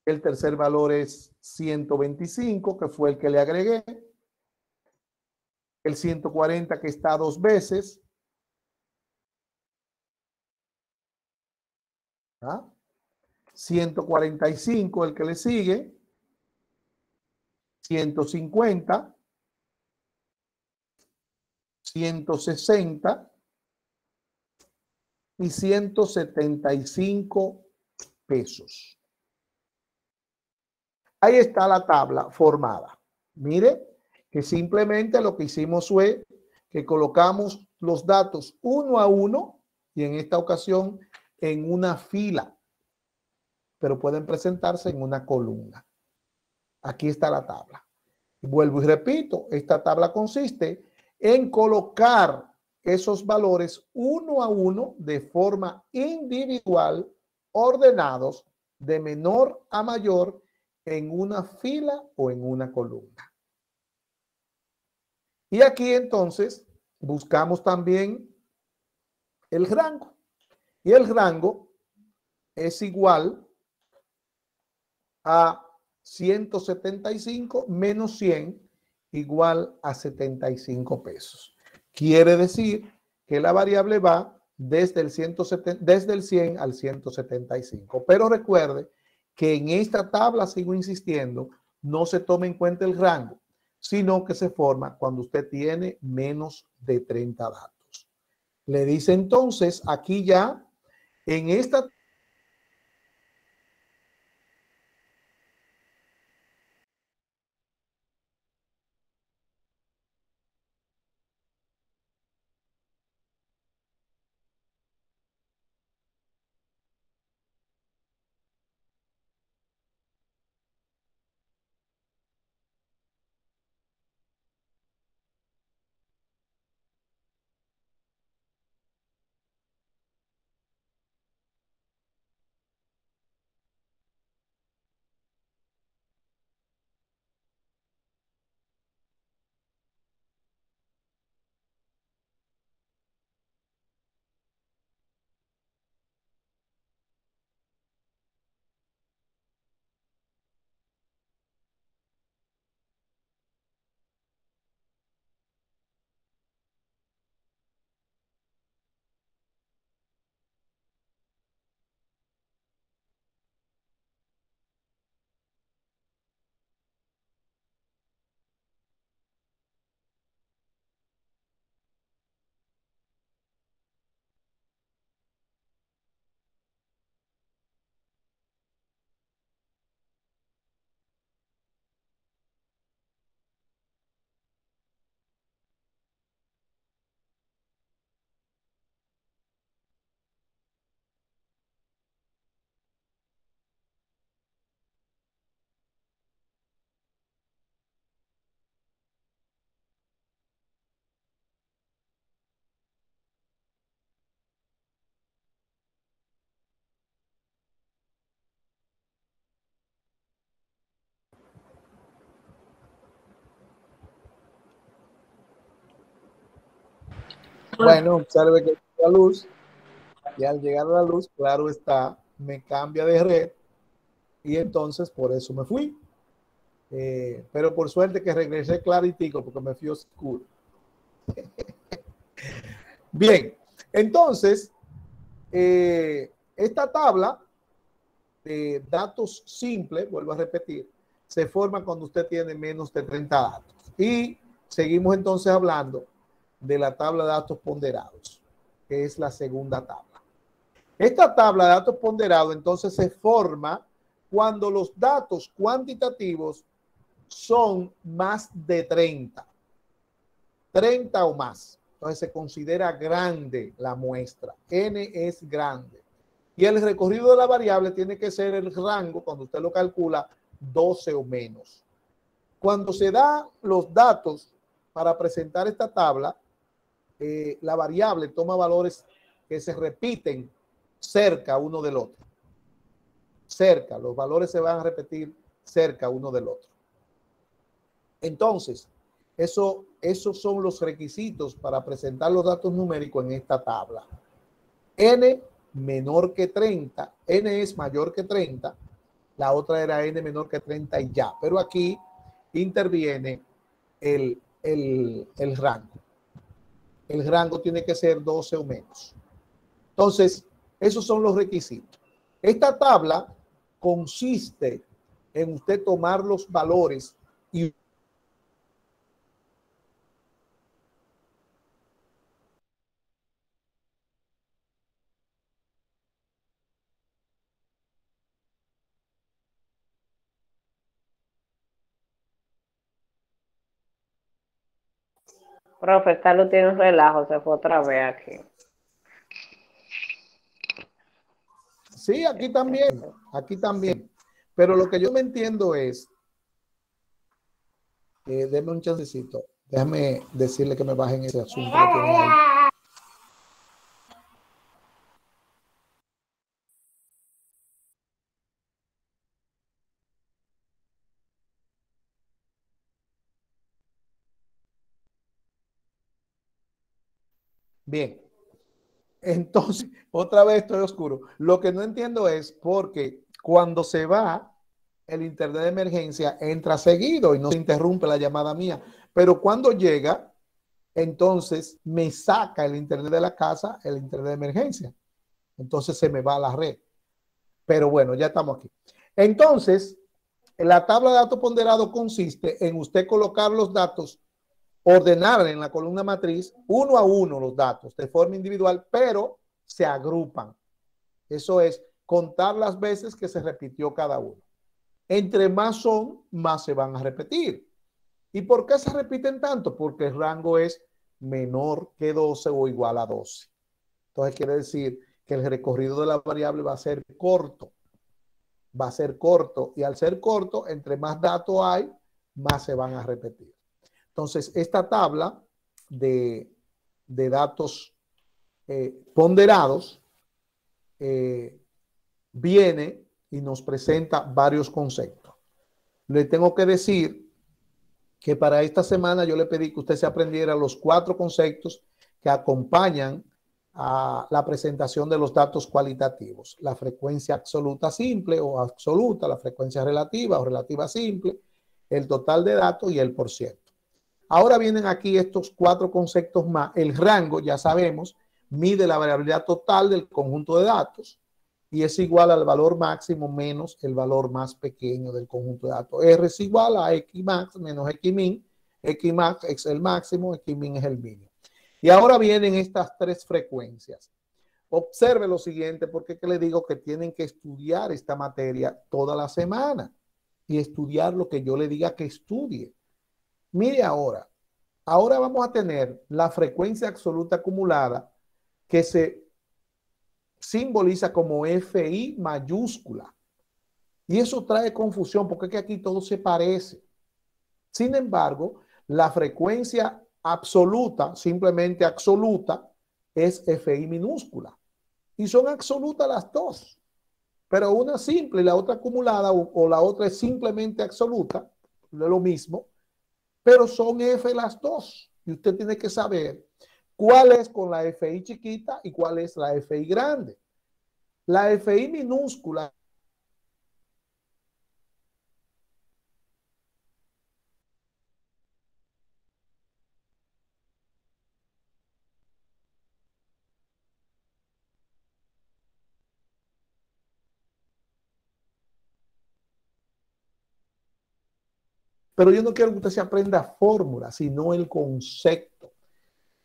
El tercer valor es 125, que fue el que le agregué. El 140, que está 2 veces. ¿Ah? 145, el que le sigue. 150. 160. Y 175 pesos. Ahí está la tabla formada. Mire que simplemente lo que hicimos fue que colocamos los datos uno a uno y en esta ocasión en una fila, pero pueden presentarse en una columna. Aquí está la tabla. Vuelvo y repito, esta tabla consiste en colocar esos valores uno a uno de forma individual, ordenados de menor a mayor en una fila o en una columna. Y aquí entonces buscamos también el rango. Y el rango es igual a 175 menos 100 igual a 75 pesos. Quiere decir que la variable va desde el 100 al 175. Pero recuerde que en esta tabla, sigo insistiendo, no se toma en cuenta el rango, sino que se forma cuando usted tiene menos de 30 datos. Le dice entonces aquí ya en esta bueno, observe que la luz, y al llegar a la luz, claro está, me cambia de red y entonces por eso me fui. Pero por suerte que regresé claritico porque me fui oscuro. Bien, entonces, esta tabla de datos simples, vuelvo a repetir, se forma cuando usted tiene menos de 30 datos. Y seguimos entonces hablando de la tabla de datos ponderados, que es la segunda tabla. Esta tabla de datos ponderados entonces se forma cuando los datos cuantitativos son más de 30 o más. Entonces se considera grande la muestra. N es grande. Y el recorrido de la variable tiene que ser el rango, cuando usted lo calcula, 12 o menos. Cuando se da los datos para presentar esta tabla, la variable toma valores que se repiten cerca uno del otro. Cerca, los valores se van a repetir cerca uno del otro. Entonces, esos son los requisitos para presentar los datos numéricos en esta tabla. N menor que 30, N es mayor que 30, la otra era N menor que 30 y ya, pero aquí interviene el rango. El rango tiene que ser 12 o menos. Entonces, esos son los requisitos. Esta tabla consiste en usted tomar los valores y Profe, Carlos tiene un relajo, se fue otra vez aquí. Sí, aquí también, aquí también. Pero lo que yo me entiendo es, denme un chancecito, déjame decirle que me bajen ese asunto que tienen ahí. Bien, entonces, otra vez estoy oscuro. Lo que no entiendo es porque cuando se va el internet de emergencia, entra seguido y no se interrumpe la llamada mía. Pero cuando llega, entonces me saca el internet de la casa, el internet de emergencia. Entonces se me va a la red. Pero bueno, ya estamos aquí. Entonces, la tabla de datos ponderados consiste en usted colocar los datos, ordenar en la columna matriz uno a uno los datos de forma individual, pero se agrupan. Eso es contar las veces que se repitió cada uno. Entre más son, más se van a repetir. ¿Y por qué se repiten tanto? Porque el rango es menor que 12 o igual a 12. Entonces quiere decir que el recorrido de la variable va a ser corto. Va a ser corto. Y al ser corto, entre más datos hay, más se van a repetir. Entonces, esta tabla de datos ponderados viene y nos presenta varios conceptos. Le tengo que decir que para esta semana yo le pedí que usted se aprendiera los 4 conceptos que acompañan a la presentación de los datos cualitativos. La frecuencia absoluta simple o absoluta, la frecuencia relativa o relativa simple, el total de datos y el %. Ahora vienen aquí estos 4 conceptos más. El rango, ya sabemos, mide la variabilidad total del conjunto de datos y es igual al valor máximo menos el valor más pequeño del conjunto de datos. R es igual a Xmax menos Xmin. Xmax es el máximo, Xmin es el mínimo. Y ahora vienen estas 3 frecuencias. Observe lo siguiente, porque le digo que tienen que estudiar esta materia toda la semana y estudiar lo que yo le diga que estudie. Mire ahora vamos a tener la frecuencia absoluta acumulada que se simboliza como FI mayúscula. Y eso trae confusión porque es que aquí todo se parece. Sin embargo, la frecuencia absoluta, simplemente absoluta, es FI minúscula. Y son absolutas las dos. Pero una simple y la otra acumulada o la otra es simplemente absoluta, es lo mismo, pero son F las dos. Y usted tiene que saber cuál es con la FI chiquita y cuál es la FI grande. La FI minúscula pero yo no quiero que usted se aprenda fórmulas, sino el concepto.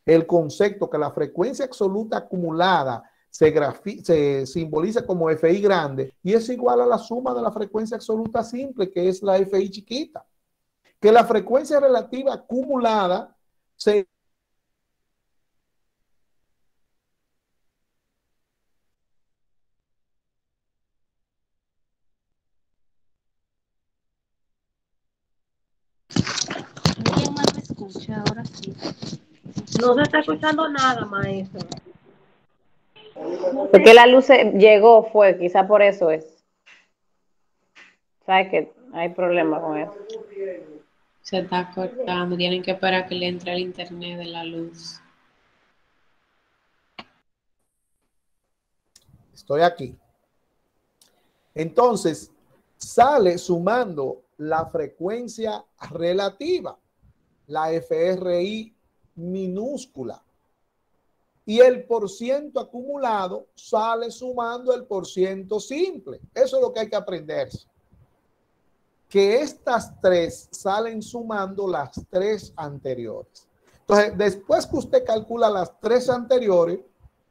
El concepto que la frecuencia absoluta acumulada se simboliza como FI grande y es igual a la suma de la frecuencia absoluta simple, que es la FI chiquita. Que la frecuencia relativa acumulada se ¿Alguien más me escucha? Ahora sí. No se está escuchando nada, maestra. Porque la luz llegó, fue, quizá por eso es. ¿Sabes que hay problema con eso? Se está cortando, tienen que esperar que le entre el internet de la luz. Estoy aquí. Entonces, sale sumando la frecuencia relativa, la FRI minúscula. Y el % acumulado sale sumando el % simple. Eso es lo que hay que aprenderse. Que estas 3 salen sumando las 3 anteriores. Entonces, después que usted calcula las 3 anteriores,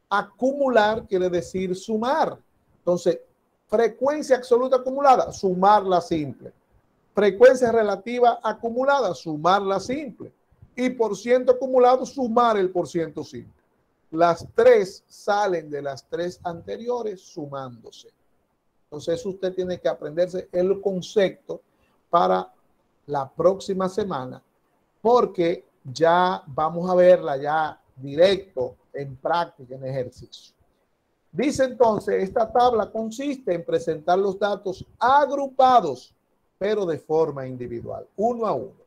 acumular quiere decir sumar. Entonces, frecuencia absoluta acumulada, sumarla simple. Frecuencia relativa acumulada, sumarla simple. y por ciento acumulado sumar el por ciento simple. Las 3 salen de las 3 anteriores sumándose. Entonces usted tiene que aprenderse el concepto para la próxima semana, porque ya vamos a verla ya directo en práctica, en ejercicio. Dice entonces, esta tabla consiste en presentar los datos agrupados, pero de forma individual, uno a uno.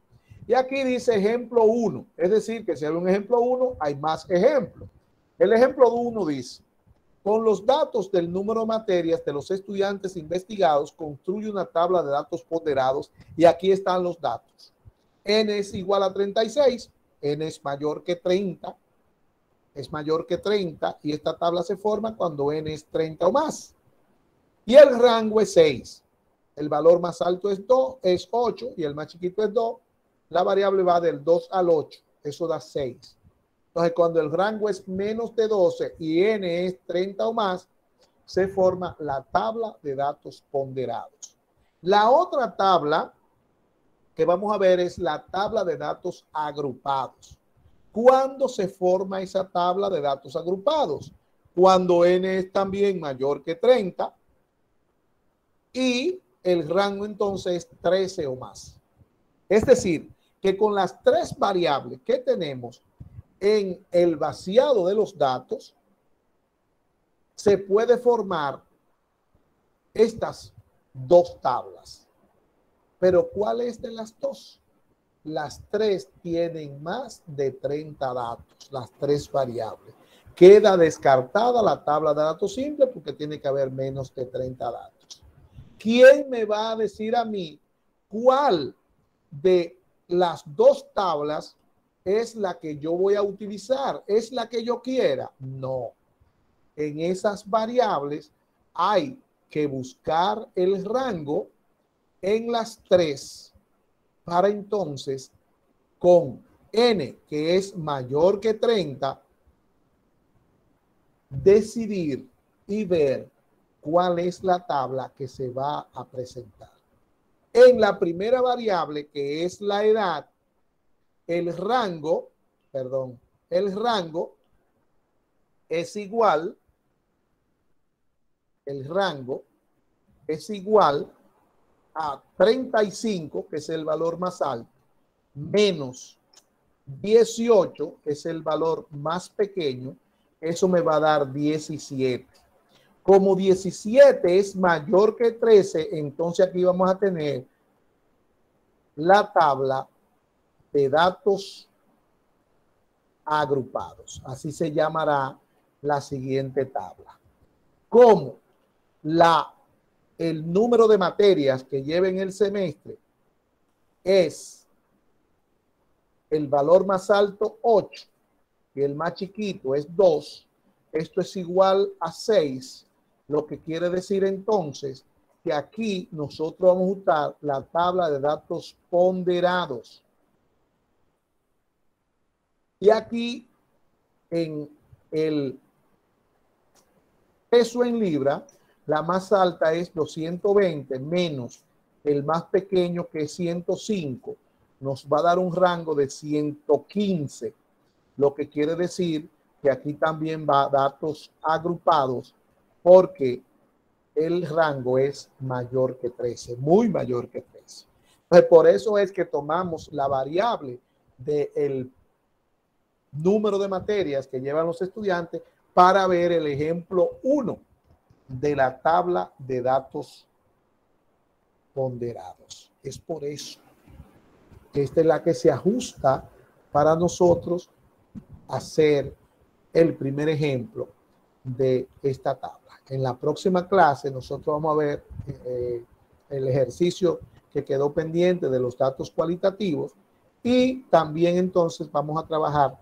Y aquí dice ejemplo 1, es decir, que si hay un ejemplo 1, hay más ejemplos. El ejemplo 1 dice, con los datos del número de materias de los estudiantes investigados, construye una tabla de datos ponderados y aquí están los datos. N es igual a 36, N es mayor que 30, y esta tabla se forma cuando N es 30 o más. Y el rango es 6. El valor más alto es 8 y el más chiquito es 2. La variable va del 2 al 8. Eso da 6. Entonces, cuando el rango es menos de 12 y N es 30 o más, se forma la tabla de datos ponderados. La otra tabla que vamos a ver es la tabla de datos agrupados. ¿Cuándo se forma esa tabla de datos agrupados? Cuando N es también mayor que 30 y el rango entonces es 13 o más. Es decir, que con las 3 variables que tenemos en el vaciado de los datos, se puede formar estas 2 tablas. Pero ¿cuál es de las 2? Las 3 tienen más de 30 datos, las 3 variables. Queda descartada la tabla de datos simple porque tiene que haber menos de 30 datos. ¿Quién me va a decir a mí cuál de las 2 tablas es la que yo voy a utilizar? ¿Es la que yo quiera? No. En esas variables hay que buscar el rango en las 3 para entonces con N, que es mayor que 30, decidir y ver cuál es la tabla que se va a presentar. En la primera variable, que es la edad, el rango es igual, a 35, que es el valor más alto, menos 18, que es el valor más pequeño. Eso me va a dar 17. Como 17 es mayor que 13, entonces aquí vamos a tener la tabla de datos agrupados. Así se llamará la siguiente tabla. Como el número de materias que lleven el semestre es el valor más alto 8 y el más chiquito es 2, esto es igual a 6, lo que quiere decir entonces que aquí nosotros vamos a usar la tabla de datos ponderados. Y aquí en el peso en libra, la más alta es 220 menos el más pequeño, que es 105. Nos va a dar un rango de 115, lo que quiere decir que aquí también va datos agrupados porque el rango es mayor que 13, muy mayor que 13. Entonces, por eso es que tomamos la variable del número de materias que llevan los estudiantes para ver el ejemplo 1 de la tabla de datos ponderados. Es por eso que esta es la que se ajusta para nosotros hacer el primer ejemplo de esta tabla. En la próxima clase nosotros vamos a ver el ejercicio que quedó pendiente de los datos cualitativos y también entonces vamos a trabajar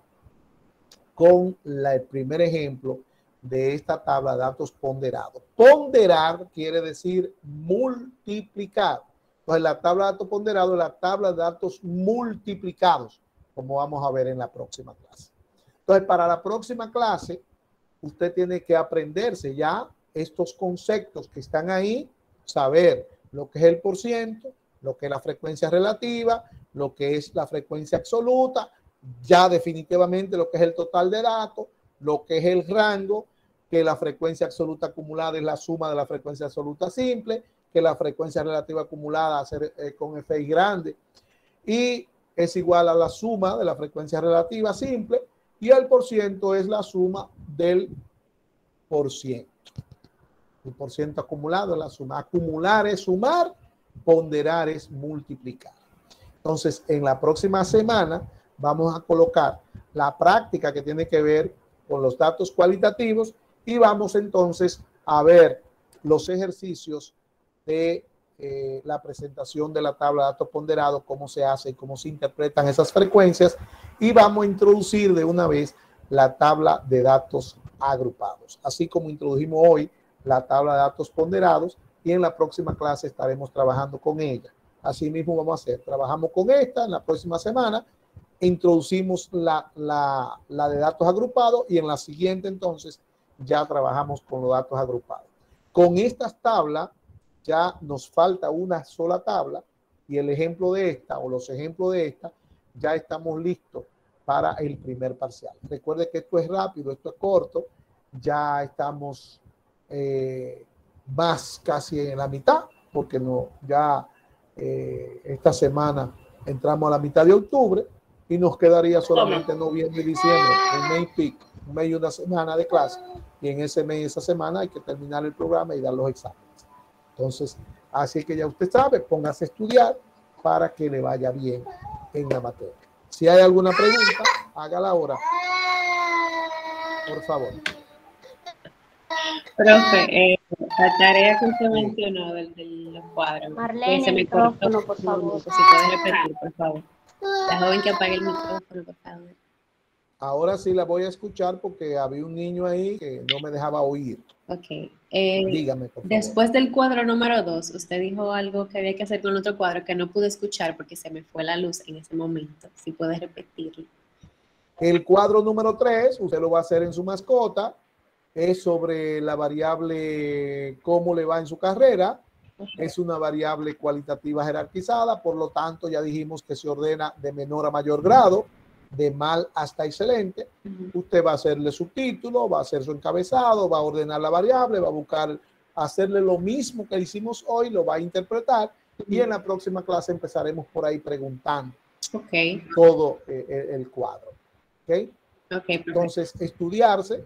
con el primer ejemplo de esta tabla de datos ponderados. Ponderar quiere decir multiplicar. Entonces, la tabla de datos ponderados es la tabla de datos multiplicados, como vamos a ver en la próxima clase. Entonces, para la próxima clase, usted tiene que aprenderse ya estos conceptos que están ahí, saber lo que es el porciento, lo que es la frecuencia relativa, lo que es la frecuencia absoluta ya definitivamente lo que es el total de datos, lo que es el rango, que la frecuencia absoluta acumulada es la suma de la frecuencia absoluta simple, que la frecuencia relativa acumulada con Fi grande y es igual a la suma de la frecuencia relativa simple, y el porciento es la suma del porciento. El porciento acumulado es la suma. Acumular es sumar, ponderar es multiplicar. Entonces, en la próxima semana vamos a colocar la práctica que tiene que ver con los datos cualitativos y vamos entonces a ver los ejercicios de la presentación de la tabla de datos ponderados, cómo se hace y cómo se interpretan esas frecuencias, y vamos a introducir de una vez la tabla de datos agrupados, así como introdujimos hoy la tabla de datos ponderados, y en la próxima clase estaremos trabajando con ella. Así mismo vamos a hacer, trabajamos con esta en la próxima semana, introducimos la de datos agrupados y en la siguiente entonces ya trabajamos con los datos agrupados. Con estas tablas ya nos falta una sola tabla y el ejemplo de esta o los ejemplos de esta ya estamos listos para el primer parcial. Recuerde que esto es rápido, esto es corto, ya estamos más casi en la mitad porque ya esta semana entramos a la mitad de octubre y nos quedaría solamente noviembre y diciembre, un mes y pico, un mes y una semana de clase, y en ese mes y esa semana hay que terminar el programa y dar los exámenes. Entonces, así que ya usted sabe, póngase a estudiar para que le vaya bien en la materia. Si hay alguna pregunta, hágala ahora, por favor. Profe, la tarea que usted mencionó del cuadro. Marlene, se me micrófono, cortó, por favor. si puede repetir, por favor. La joven que apague el micrófono, por favor. Ahora sí la voy a escuchar porque había un niño ahí que no me dejaba oír. Ok. Dígame, por favor. Después del cuadro número 2, usted dijo algo que había que hacer con otro cuadro que no pude escuchar porque se me fue la luz en ese momento. Si puede repetirlo. El cuadro número 3, usted lo va a hacer en su mascota. Es sobre la variable cómo le va en su carrera. Es una variable cualitativa jerarquizada, por lo tanto ya dijimos que se ordena de menor a mayor grado, de mal hasta excelente. Usted va a hacerle subtítulo, va a hacer su encabezado, va a ordenar la variable, va a buscar hacerle lo mismo que hicimos hoy, lo va a interpretar y en la próxima clase empezaremos por ahí preguntando todo el cuadro. Entonces, estudiarse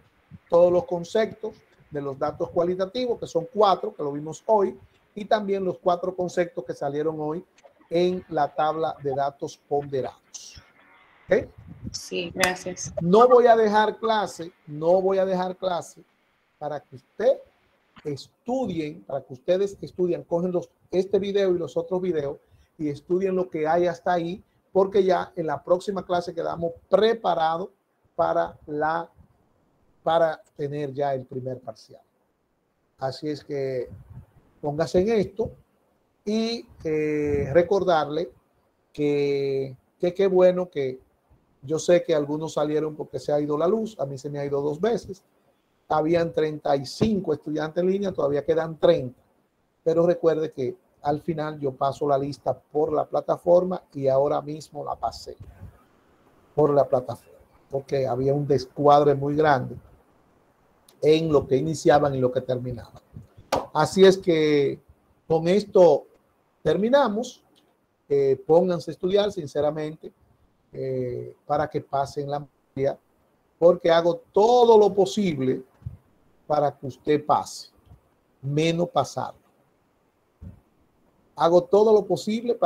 todos los conceptos de los datos cualitativos, que son 4, que lo vimos hoy, y también los 4 conceptos que salieron hoy en la tabla de datos ponderados. ¿Okay? Sí, gracias. No voy a dejar clase para que ustedes estudien, cogen este video y los otros videos y estudien lo que hay hasta ahí, porque ya en la próxima clase quedamos preparados para tener ya el primer parcial. Así es que póngase en esto y recordarle que qué bueno que yo sé que algunos salieron porque se ha ido la luz, a mí se me ha ido 2 veces. Habían 35 estudiantes en línea, todavía quedan 30. Pero recuerde que al final yo paso la lista por la plataforma y ahora mismo la pasé por la plataforma, porque había un descuadre muy grande en lo que iniciaban y lo que terminaban. Así es que con esto terminamos. Pónganse a estudiar sinceramente para que pasen la materia, porque hago todo lo posible para que usted pase, menos pasar. Hago todo lo posible para